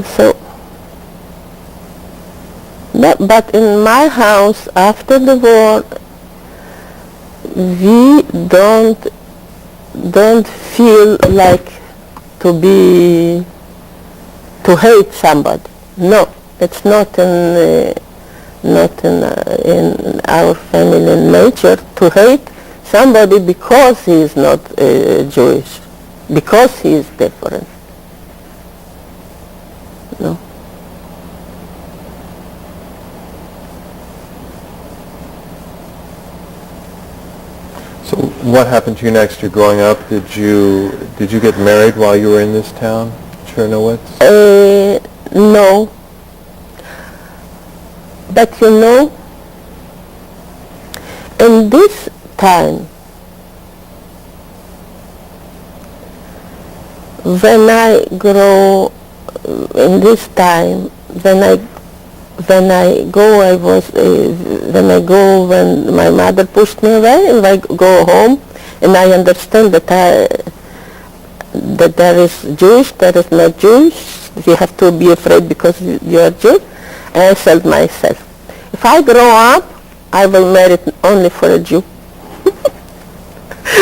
so, but in my house, after the war, we don't feel like to hate somebody. No, it's not in our family nature to hate somebody because he is not Jewish, because he is different. No. What happened to you next? You're growing up. Did you get married while you were in this town, Chernowitz? No. But you know, in this time, when I grow, in this time, when my mother pushed me away, and I go home, and I understand that there is Jewish, there is not Jewish. You have to be afraid because you are Jew. And I said myself, if I grow up, I will marry only for a Jew.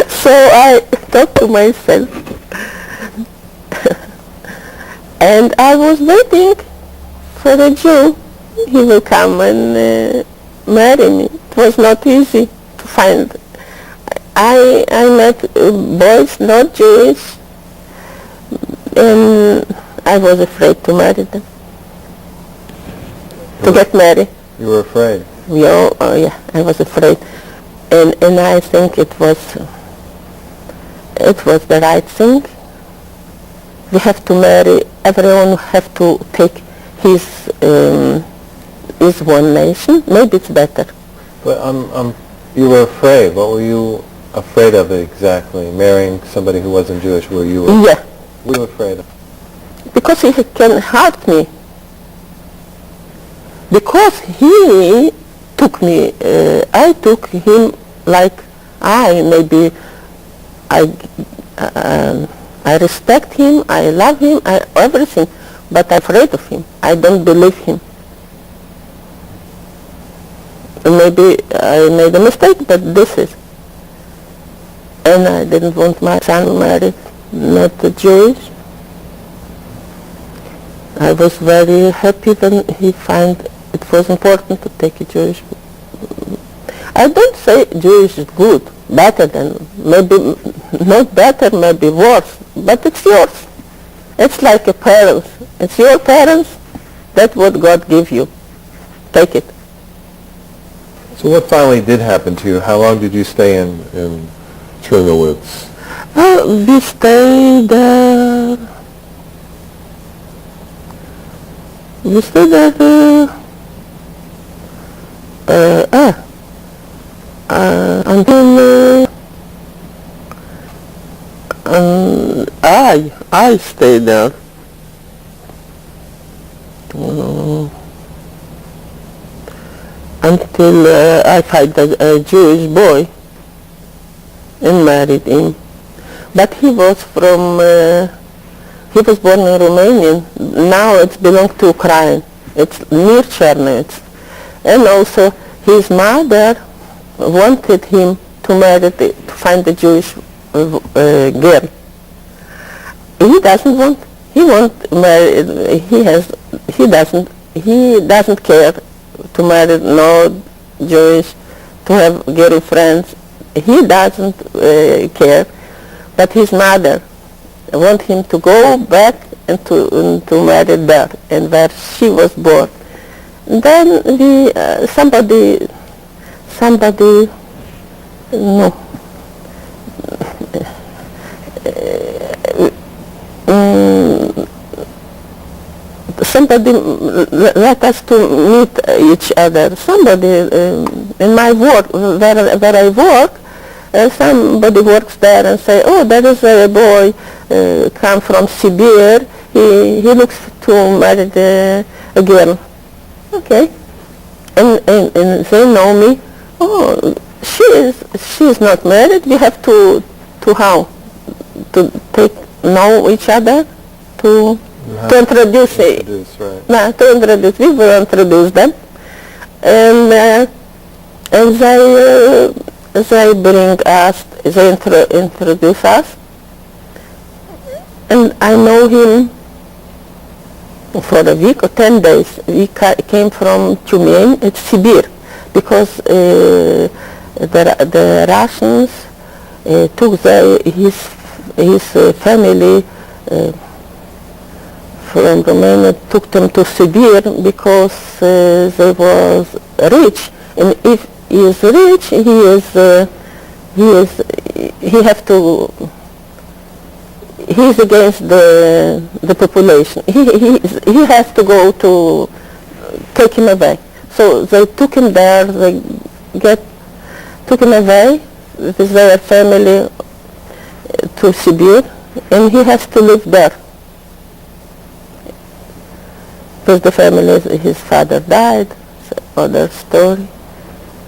So I thought to myself, and I was waiting for a Jew. He will come and marry me. It was not easy to find. I met boys not Jewish, and I was afraid to marry them, to get married. You were afraid? Yeah, I was afraid, and I think it was the right thing. We have to marry. Everyone have to take his one nation. Maybe it's better. But you were afraid. What were you afraid of exactly? Marrying somebody who wasn't Jewish? Were you? Yeah. What were you afraid of? Because he can hurt me. Because he took me, I took him like I respect him, I love him, everything, but I'm afraid of him. I don't believe him. Maybe I made a mistake, but this is. And I didn't want my son married, not a Jewish. I was very happy when he found it was important to take a Jewish. I don't say Jewish is good, better than, maybe not better, maybe worse, but it's yours. It's like a parents. It's your parents. That's what God gave you. Take it. So what finally did happen to you? How long did you stay in Chernowitz? We stayed there. Until I stayed there. Until I found a Jewish boy and married him. But he was from, he was born in Romania. Now it belongs to Ukraine. It's near Chernowitz. And also his mother wanted him to marry, to find a Jewish girl. He doesn't want, he doesn't care to marry no Jewish, to have girlfriends. He doesn't care, but his mother want him to go back and to marry there, and where she was born. And then somebody, no, somebody let us to meet each other. Somebody in my work, where I work, somebody works there and say, oh, there is a boy come from Siberia. He looks to marry a girl. Okay, and they know me. Oh, she is not married. We have to how to know each other to introduce. Right. To introduce. We will introduce them, and they bring us. They introduce us, and I know him for a week or 10 days. We came from Tyumen, it's Sibir, because the Russians took his family from Romania, took them to Sibir because they was rich, and if he is rich, he have to. He's against the population. He has to go to take him away. So they took him there. They took him away with their family to Siberia, and he has to live there. With the family, his father died. It's another story.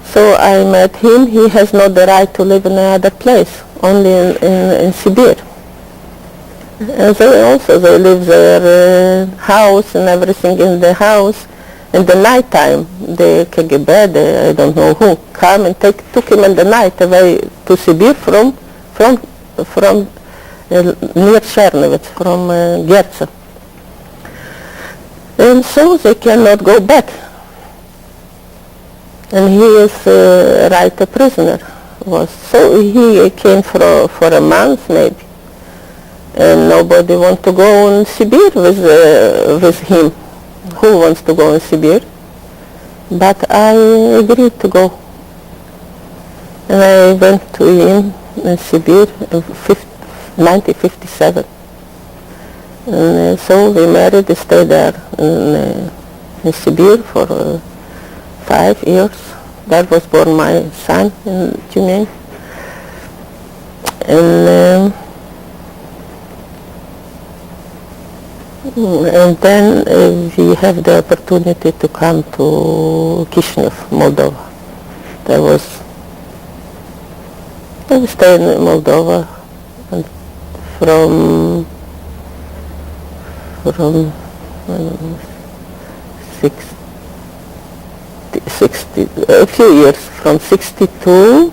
So I met him. He has not the right to live in another place, only in Siberia. And they live their house and everything in the house. In the night time, the KGB, I don't know who, come and took him in the night away to Siberia from near Chernovitz, from Gertsa. And so they cannot go back. And he is a prisoner. So he came for a month maybe. And nobody wants to go in Siberia with him. Who wants to go in Siberia? But I agreed to go. And I went to him in Siberia in 1957. And so we married, stayed there in Siberia for 5 years. There was born my son in Tumen. And then we have the opportunity to come to Chisinau, Moldova. I stayed in Moldova and from I don't know, 60, a few years, from 62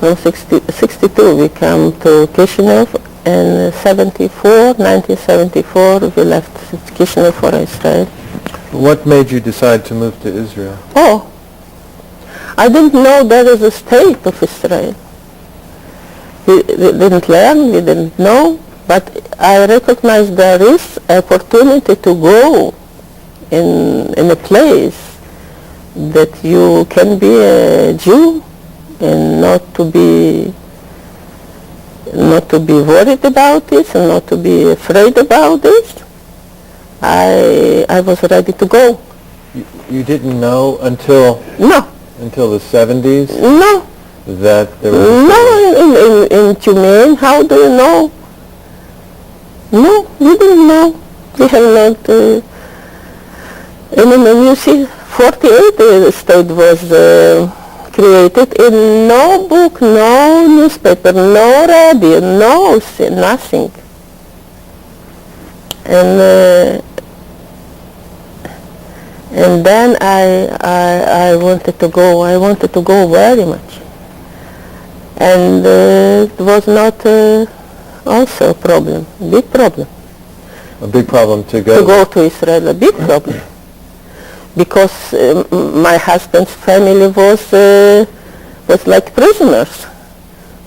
we come to Chisinau, and 1974 we left Chisinau for Israel. What made you decide to move to Israel? Oh, I didn't know there is a state of Israel. We didn't learn, we didn't know, but I recognized there is opportunity to go in a place that you can be a Jew and not to be worried about it and not to be afraid about it. I was ready to go. You didn't know until the 70s? No. That there was in Tumen, how do you know? No, we didn't know. We have not. And you see, 48 the state was created in no book, no newspaper, no radio, nothing. And then I wanted to go. I wanted to go very much. And it was not also a problem, big problem. A big problem to go? To go to Israel, a big problem. Because my husband's family was like prisoners.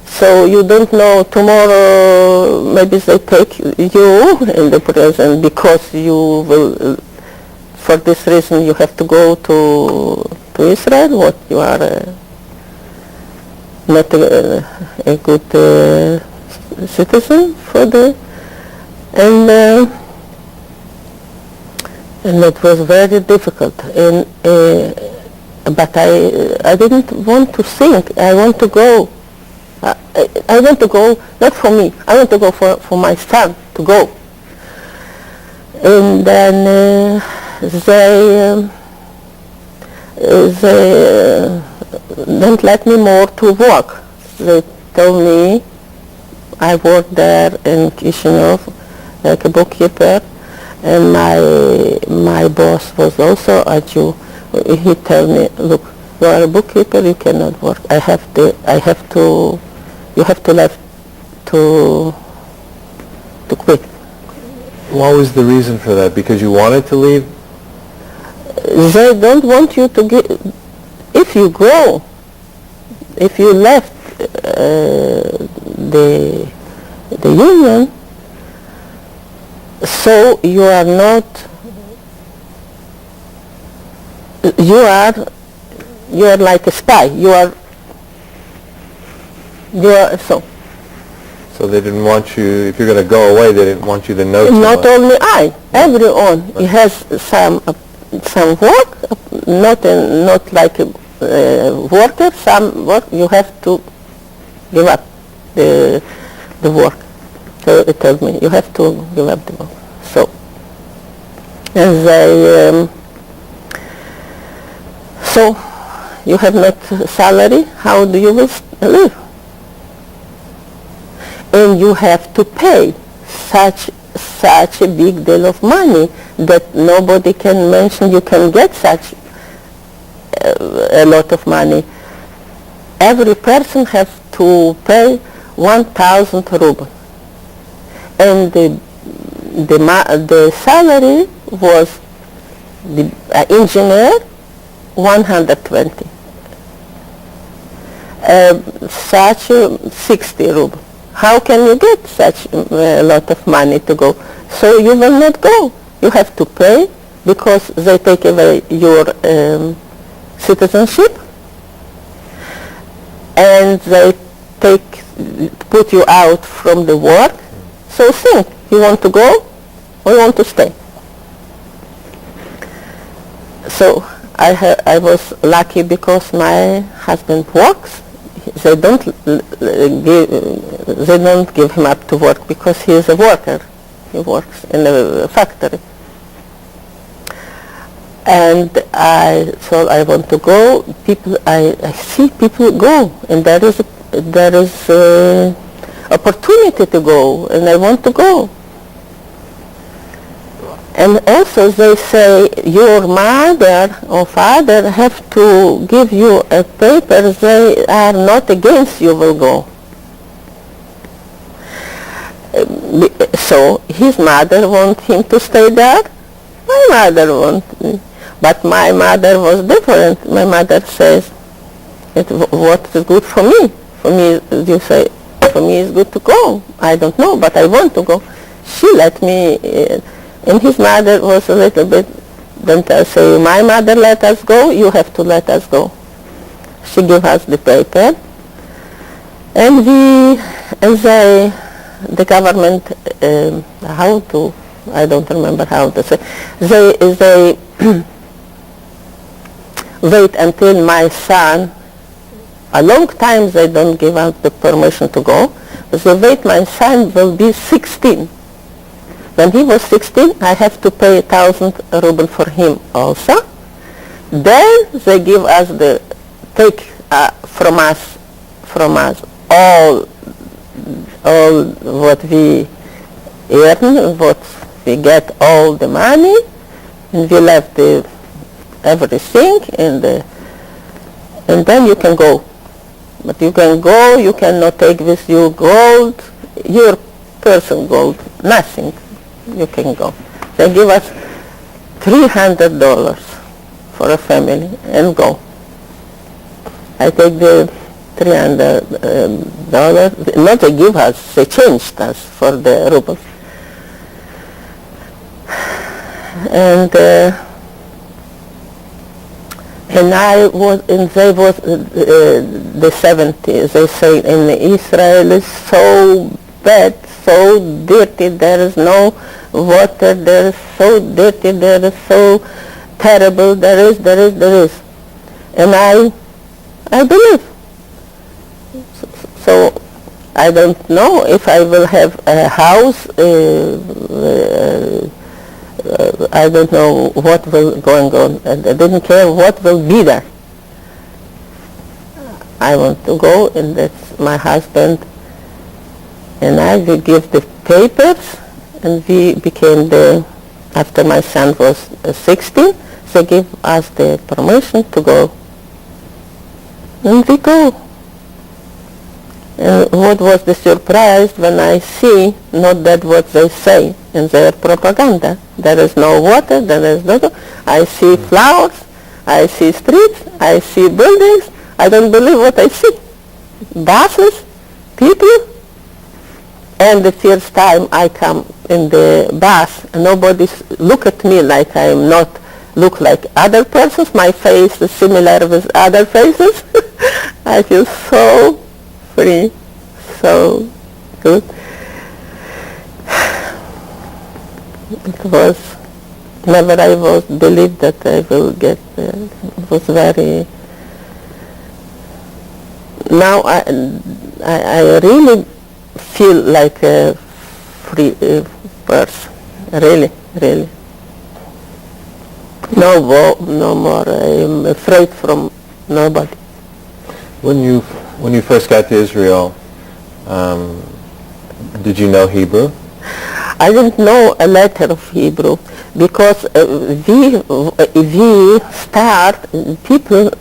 So you don't know, tomorrow maybe they take you in the prison because you will, for this reason you have to go to Israel, what you are not a good citizen for and it was very difficult. But I didn't want to think. I want to go. I want to go not for me. I want to go for my son to go. And then they didn't let me more to work. They told me I worked there in Chisinau like a bookkeeper, and my boss was also a Jew. He told me, look, you are a bookkeeper, you cannot work. You have to leave to quit. What was the reason for that? Because you wanted to leave? They don't want you to get, if you go, if you left the union, so you are not, you are like a spy. You are So they didn't want you, if you're going to go away, they didn't want you to know too Not much. only I, everyone. He has some work, not like a worker. Some work you have to give up the work. So it told me you have to give up the work. So as so you have not salary. How do you live? And you have to pay such a big deal of money that nobody can mention you can get such a lot of money. Every person has to pay 1,000 rubles. And the salary was the engineer 120. Such 60 rubles. How can you get such a lot of money to go? So you will not go. You have to pay because they take away your citizenship, and they put you out from the work. So think, you want to go or you want to stay? So I was lucky because my husband works. They don't give him up to work because he is a worker. He works in a factory. And so I want to go. I see people go, and there is opportunity to go, and I want to go. And also they say your mother or father have to give you a paper. They are not against you will go. So his mother want him to stay there. My mother want me. But my mother was different. My mother says, what is good for me? For me, you say, for me it's good to go. I don't know, but I want to go. She let me, and his mother was a little bit, don't I say, my mother let us go, you have to let us go. She gave us the paper, and the government, I don't remember how to say, they wait until my son, a long time they don't give out the permission to go, but they wait my son will be 16. When he was 16, I have to pay 1,000 rubles for him also. Then they give us take from us all what we earn, what we get, all the money, and we left everything, and then you can go. But you can go, you cannot take with you gold, your personal gold, nothing. You can go. They give us $300 for a family and go. I take the $300, not they give us, they changed us for the rubles. And I was, and they was the 70s. They say in Israel is so bad, so dirty. There is no water. There is so dirty. There is so terrible. There is. And I believe. So I don't know if I will have a house. I don't know what will going on. I didn't care what will be there. I want to go, and that's my husband. And I will give the papers, and we became after my son was 16, they give us the permission to go. And we go. And what was the surprise when I see not that what they say in their propaganda. There is no water, there is no, I see flowers, I see streets, I see buildings. I don't believe what I see. Buses, people. And the first time I come in the bus, nobody look at me like I am not look like other persons. My face is similar with other faces. I feel so free. so good. It was never I was believed that I will get there. It was very. Now I really feel like a free person. Really, really. No more. I'm afraid from nobody. When you first got to Israel, did you know Hebrew? I didn't know a letter of Hebrew because we start people,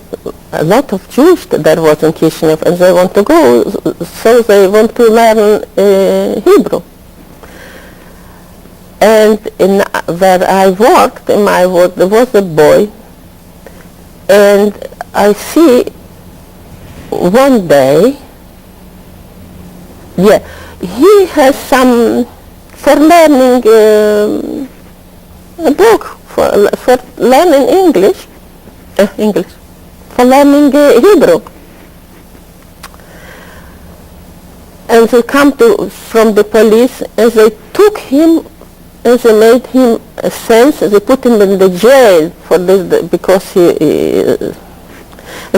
a lot of Jews there was in Kishinev, and they want to go, so they want to learn Hebrew. And where I worked, there was a boy, and I see one day, he has some for learning a book for learning English, for learning Hebrew. And they come from the police, and they took him, and they made him a sense. They put him in the jail for this because it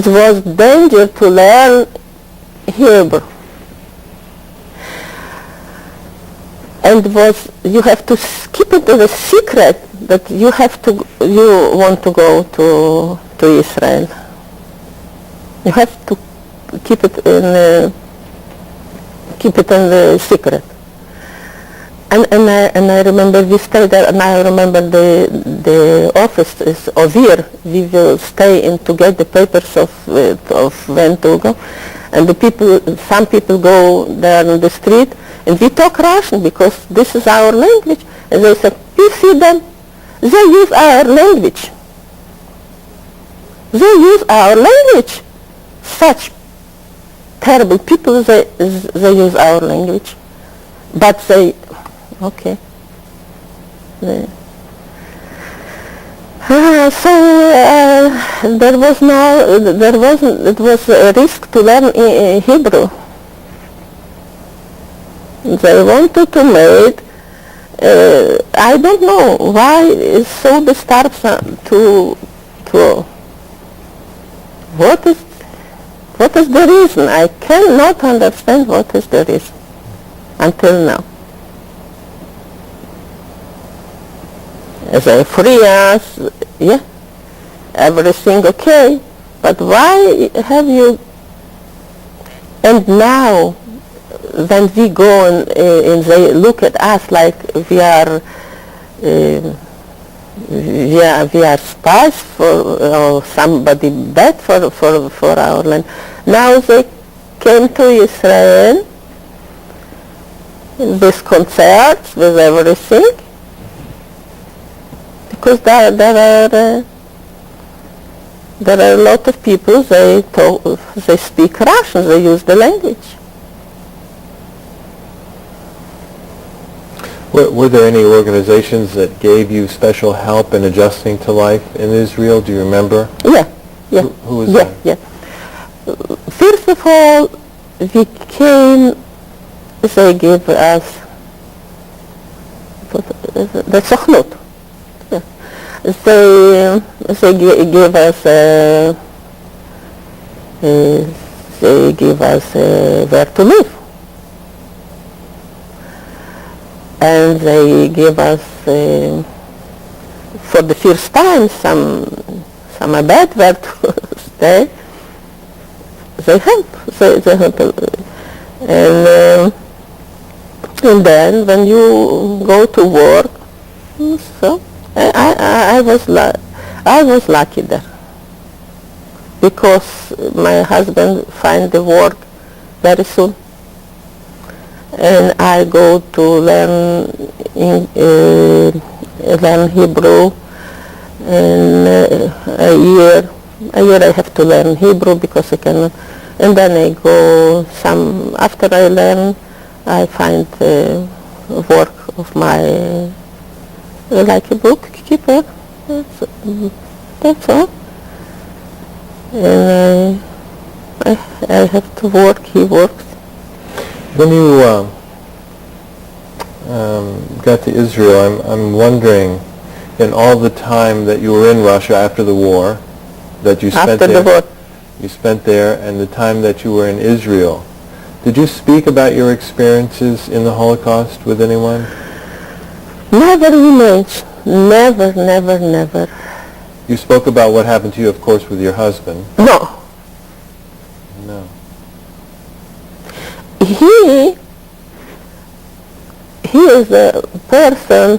was danger to learn Hebrew. And you have to keep it as a secret that you want to go to Israel. You have to keep it in the secret. And I remember we stayed there, and I remember the office is Ovir. We will stay in to get the papers of when to go, and some people go there on the street, and we talk Russian because this is our language. And they said, you see them, they use our language. They use our language. Such terrible people, they use our language, but they. Okay. It was a risk to learn Hebrew. They wanted to make, I don't know why it's so disturbed to what is the reason? I cannot understand what is the reason until now. They free us, everything okay, but why have you? And now, when we go and they look at us like we are spies or somebody bad for our land. Now they came to Israel with concerts, with everything. Because there are a lot of people, they speak Russian, they use the language. Were there any organizations that gave you special help in adjusting to life in Israel? Do you remember? Yeah. Who was that? Yeah. First of all, we came, they gave us the Sochnut. They give us where to live, and they give us for the first time some bed where to stay. They help, and then when you go to work, so. I was lucky there because my husband find the work very soon, and I go to learn Hebrew, and a year I have to learn Hebrew because I cannot, and then I go after I learn I find work of my like a bookkeeper, that's all. And I have to work, he works. When you got to Israel, I'm wondering, in all the time that you were in Russia after the war, that you spent After the war. you spent there, and the time that you were in Israel, did you speak about your experiences in the Holocaust with anyone? Never remains. Never, never, never. You spoke about what happened to you, of course, with your husband. No. No. He is a person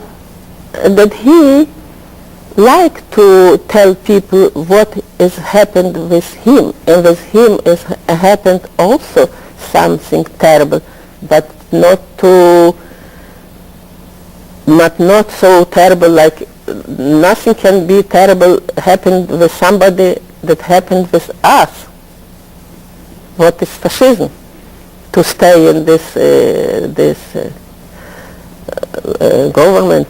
that he like to tell people what has happened with him, and with him has happened also something terrible, but not so terrible like nothing can be terrible happened with somebody that happened with us. What is fascism? To stay in this government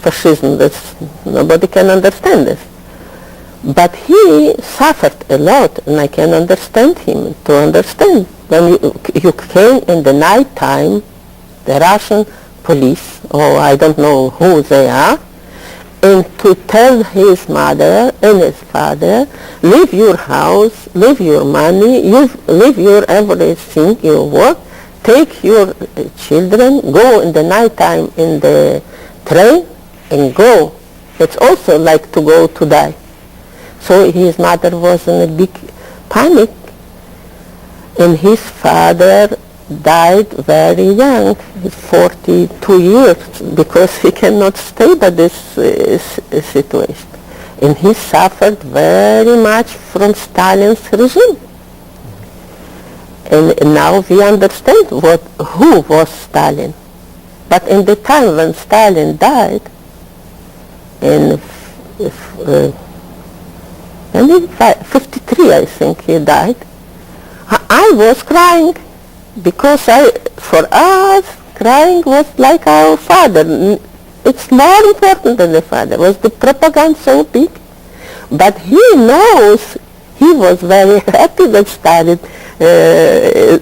fascism, that's, nobody can understand this. But he suffered a lot, and I can understand him, to understand. When you came in the night time, the Russian police, or I don't know who they are, and to tell his mother and his father, leave your house, leave your money, leave your everything, your work, take your children, go in the night time in the train and go. It's also like to go to die. So his mother was in a big panic, and his father died very young, 42 years, because he cannot stay by this situation. And he suffered very much from Stalin's regime. And now we understand who was Stalin. But in the time when Stalin died, in 53 I think he died, I was crying, because for us, crying was like our father. It's more important than the father. Was the propaganda so big? But he knows, he was very happy that Stalin,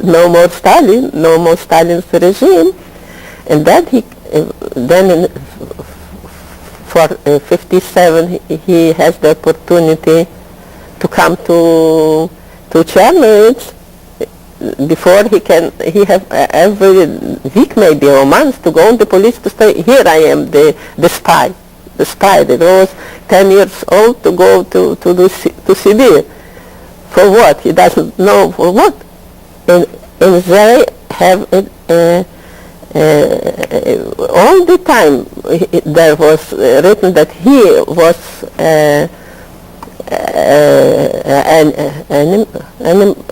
no more Stalin's regime. And then for 57 he has the opportunity to come to Chernivtsi. Before he have every week maybe or month to go on the police to say, here I am, the spy that was 10 years old to go to Siberia. For what? He doesn't know for what. And they have it all the time. There was written that he was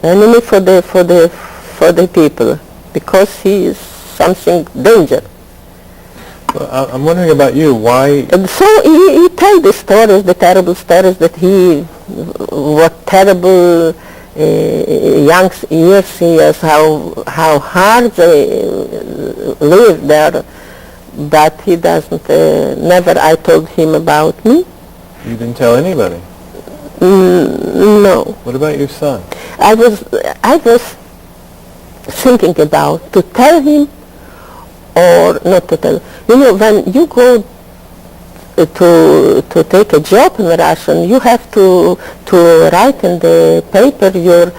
enemy for the people, because he is something danger. Well, I'm wondering about you. Why? And so he tells the stories, the terrible stories that what terrible young years he has, how hard they live there. But he doesn't. Never I told him about me. You didn't tell anybody? No. What about your son? I was thinking about to tell him or not to tell. You know, when you go to take a job in Russia, you have to write in the paper your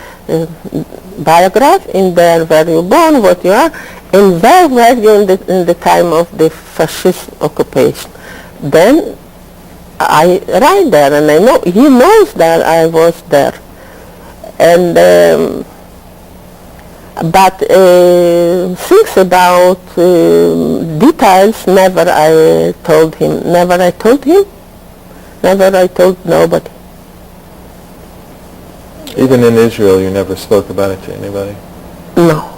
biography, in there where you born, what you are, and where were you in the time of the fascist occupation. Then I write there, and I know he knows that I was there, and but things about details never I told him. Never I told nobody. Even in Israel, you never spoke about it to anybody? No.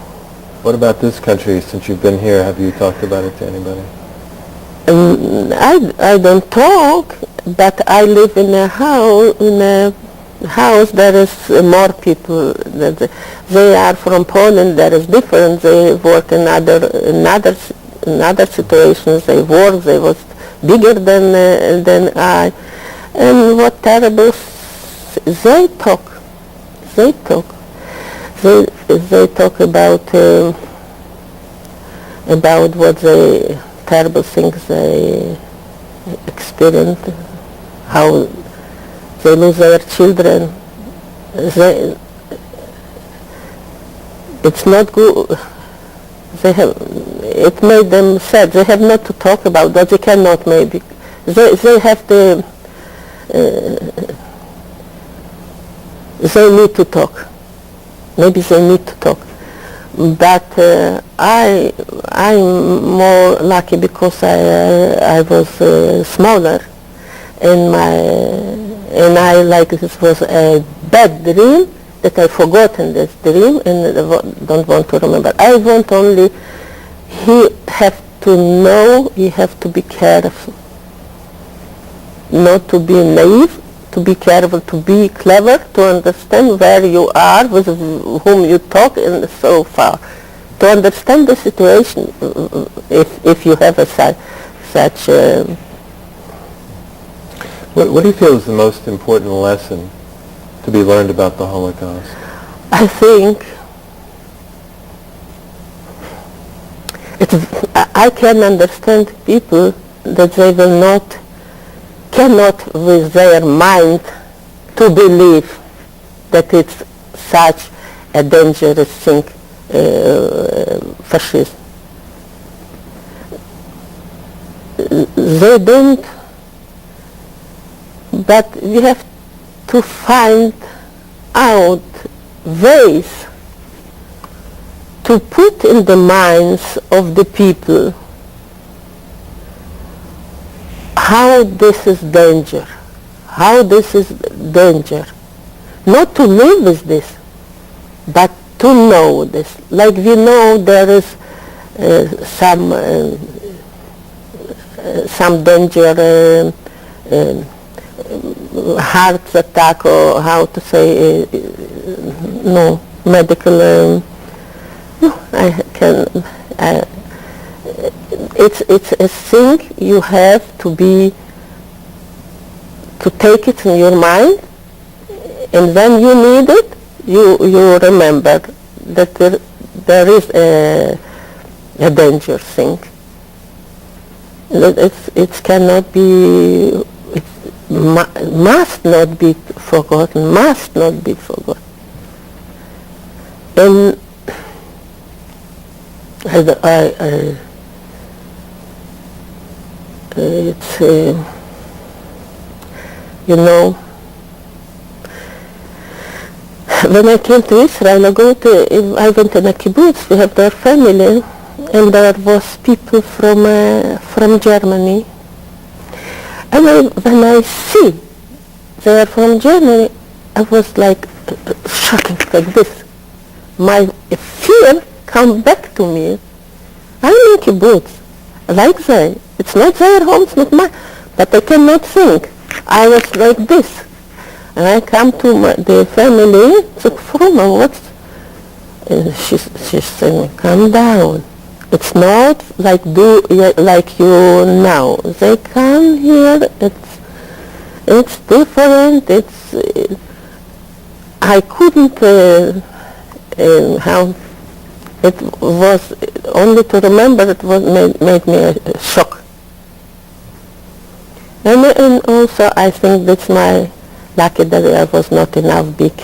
What about this country? Since you've been here, have you talked about it to anybody? I don't talk, but I live in a house there is more people. They are from Poland. There is different. They work in other situations. They work. They was bigger than I. And what terrible! They talk. they talk about what the terrible things they experienced, how they lose their children. It's not good. It made them sad. They have not to talk about that. They cannot maybe. They have the. They need to talk. Maybe they need to talk. But I'm more lucky because I was smaller, and I like this was a bad dream that I forgotten this dream and don't want to remember. I want only he have to know, he have to be careful, not to be naive, to be careful, to be clever, to understand where you are, with whom you talk, and so far. To understand the situation, if you have such. What do you feel is the most important lesson to be learned about the Holocaust? I think I can understand people that they will cannot with their mind to believe that it's such a dangerous thing, fascism. They don't, but we have to find out ways to put in the minds of the people how this is danger, not to live with this, but to know this. Like we know there is some danger, heart attack, or how to say, medical. It's a thing you have to take it in your mind, and when you need it, you remember that there is a danger thing. It cannot be, it must not be forgotten, And it's when I came to Israel, I went in a kibbutz. We have their family, and there was people from Germany. And when I see they are from Germany, I was like shocking, like this. My fear come back to me. I'm in kibbutz, like that. It's not their home, it's not mine, but I cannot think. I was like this. And I come to the family, so Fruma, what's... And she's saying, calm down. It's not like you now. They come here, it's different, I couldn't, how... It was only to remember. It was made me a shock, and also I think that's my lucky that I was not enough big,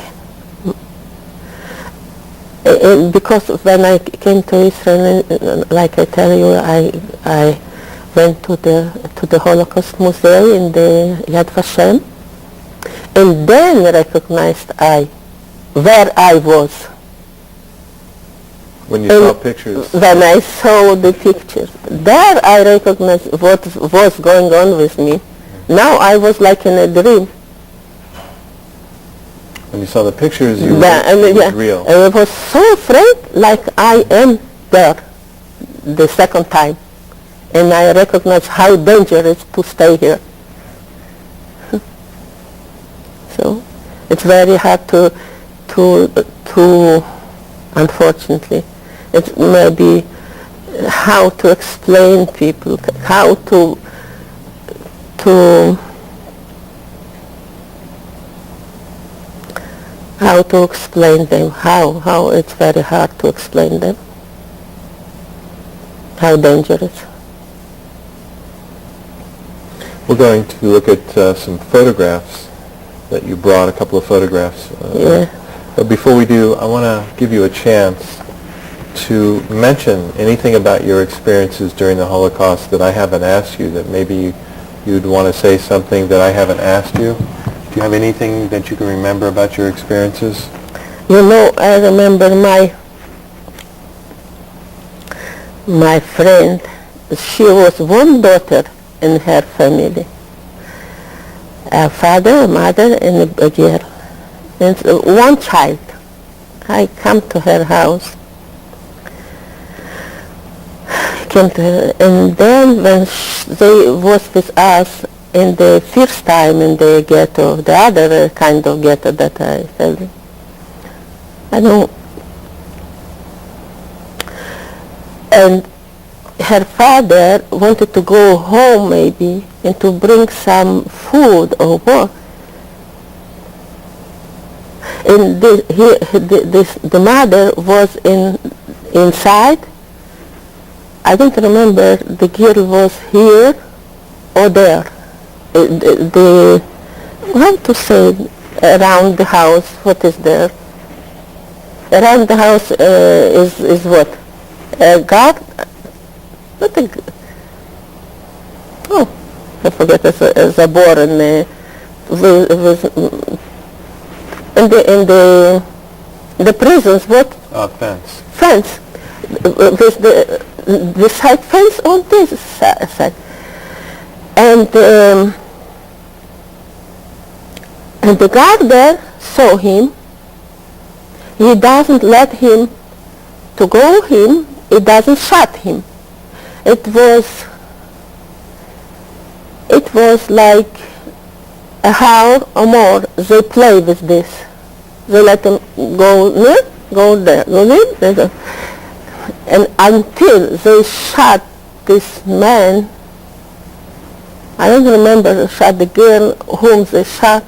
because when I came to Israel, like I tell you, I went to the Holocaust Museum in the Yad Vashem, and then recognized where I was. When you saw pictures? When I saw the pictures, there I recognized what was going on with me. Now I was like in a dream. When you saw the pictures, it was real. And I was so afraid, like I am there the second time. And I recognized how dangerous to stay here. So it's very hard to unfortunately, it's maybe how to explain people, how to how to explain them, how it's very hard to explain them, how dangerous. We're going to look at some photographs that you brought, a couple of photographs. Yeah. But before we do, I want to give you a chance to mention anything about your experiences during the Holocaust that I haven't asked you, that maybe you'd want to say something that I haven't asked you. Do you have anything that you can remember about your experiences? You know, I remember my friend, she was one daughter in her family. A father, a mother, and a girl. And so one child. I come to her house. Came to her, and then when they was with us in the first time in the ghetto, the other kind of ghetto that I had, I know, and her father wanted to go home maybe and to bring some food or what. And the mother was inside. I don't remember the girl was here or there. How to say around the house? What is there? Around the house is what? A guard? Not a. Oh, I forget. As a board in the prisons. What? Fence. Fence. With the side fence on this side, and the guard there saw him. He doesn't let him to go him. He doesn't shut him. It was like a hour or more. They play with this. They let him go near, go there, go near, there. And until they shot this man, I don't remember shot the girl whom they shot,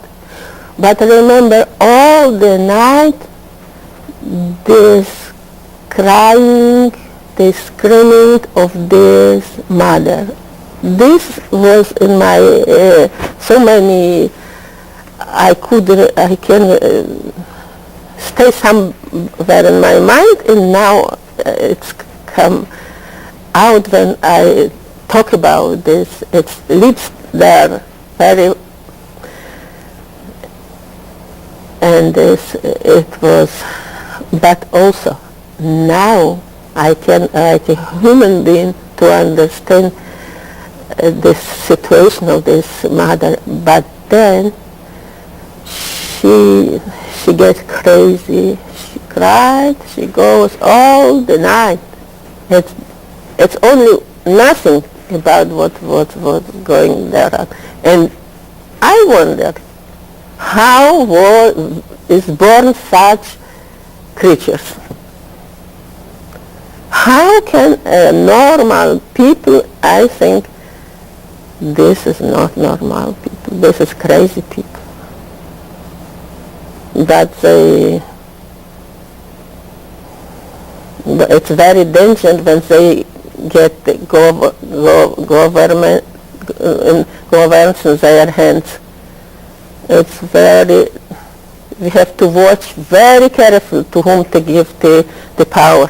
but I remember all the night this crying, the screaming of this mother. This was in my so many. I can stay somewhere in my mind, and now it's come out when I talk about this. It lives there very, and it was, but also now I can, like a human being, to understand this situation of this mother. But then she gets crazy. She cried. She goes all the night. It's only nothing about what was going there. And I wonder how is born such creatures. How can normal people? I think this is not normal people. This is crazy people. But it's very dangerous when they get the governance in their hands. It's very, we have to watch very carefully to whom to give the power.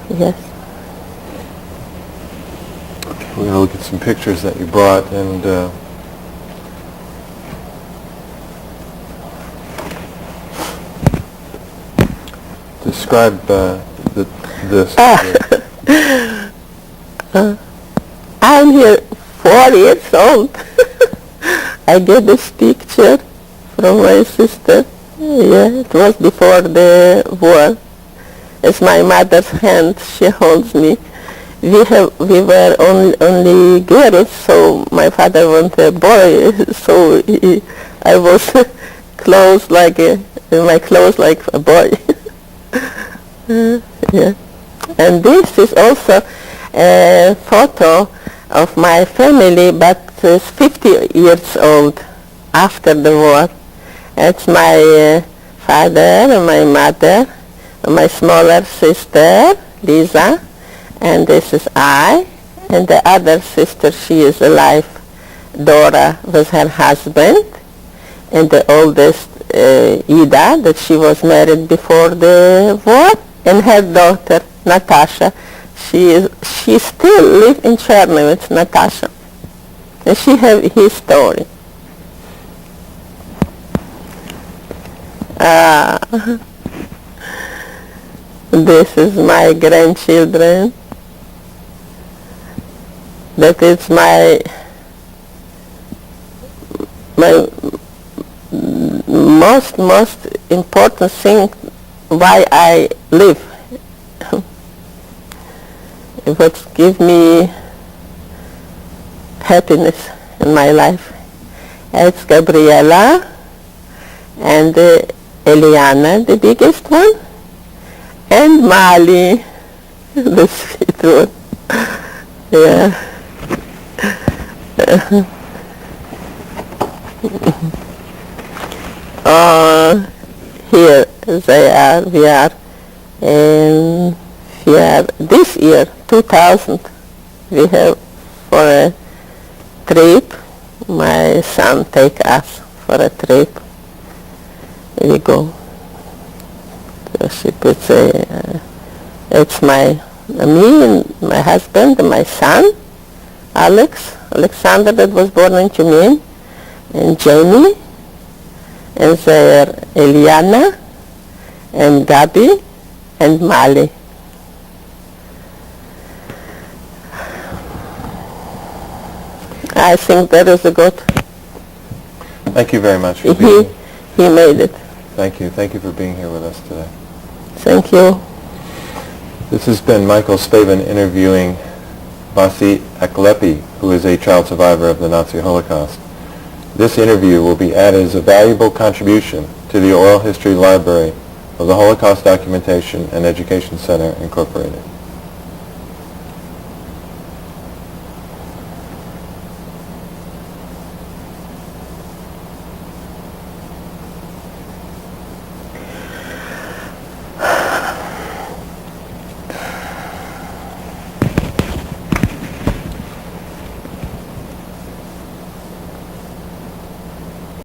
Yes. We're going to look at some pictures that you brought, and describe this. I'm here 4 years old. I get this picture from my sister. Yeah, it was before the war. It's my mother's hand. She holds me. We were only girls, so my father wanted a boy. So I was clothes like my clothes like a boy. Yeah. And this is also a photo of my family, but is 50 years old after the war. It's my father and my mother, and my smaller sister, Lisa, and this is I, and the other sister, she is alive, Dora, was her husband, and the oldest, Ida, that she was married before the war, and her daughter, Natasha. She still lives in Chernihiv, Natasha, and she have his story. This is my grandchildren. That is my most important thing why I live. It would give me happiness in my life. It's Gabriela and Eliana, the biggest one, and Mali, the sweet one. Yeah. Here they are, we are this year, 2000, we have for a trip, my son take us for a trip, we go. So she puts it's me and my husband and my son, Alexander, that was born in Tumen, and Jamie, and there Eliana, and Gabi, and Mali. I think that is a good. Thank you very much for being He made it. Thank you. Thank you for being here with us today. Thank you. This has been Michael Spavin interviewing Basia Aklepi, who is a child survivor of the Nazi Holocaust. This interview will be added as a valuable contribution to the Oral History Library of the Holocaust Documentation and Education Center, Incorporated.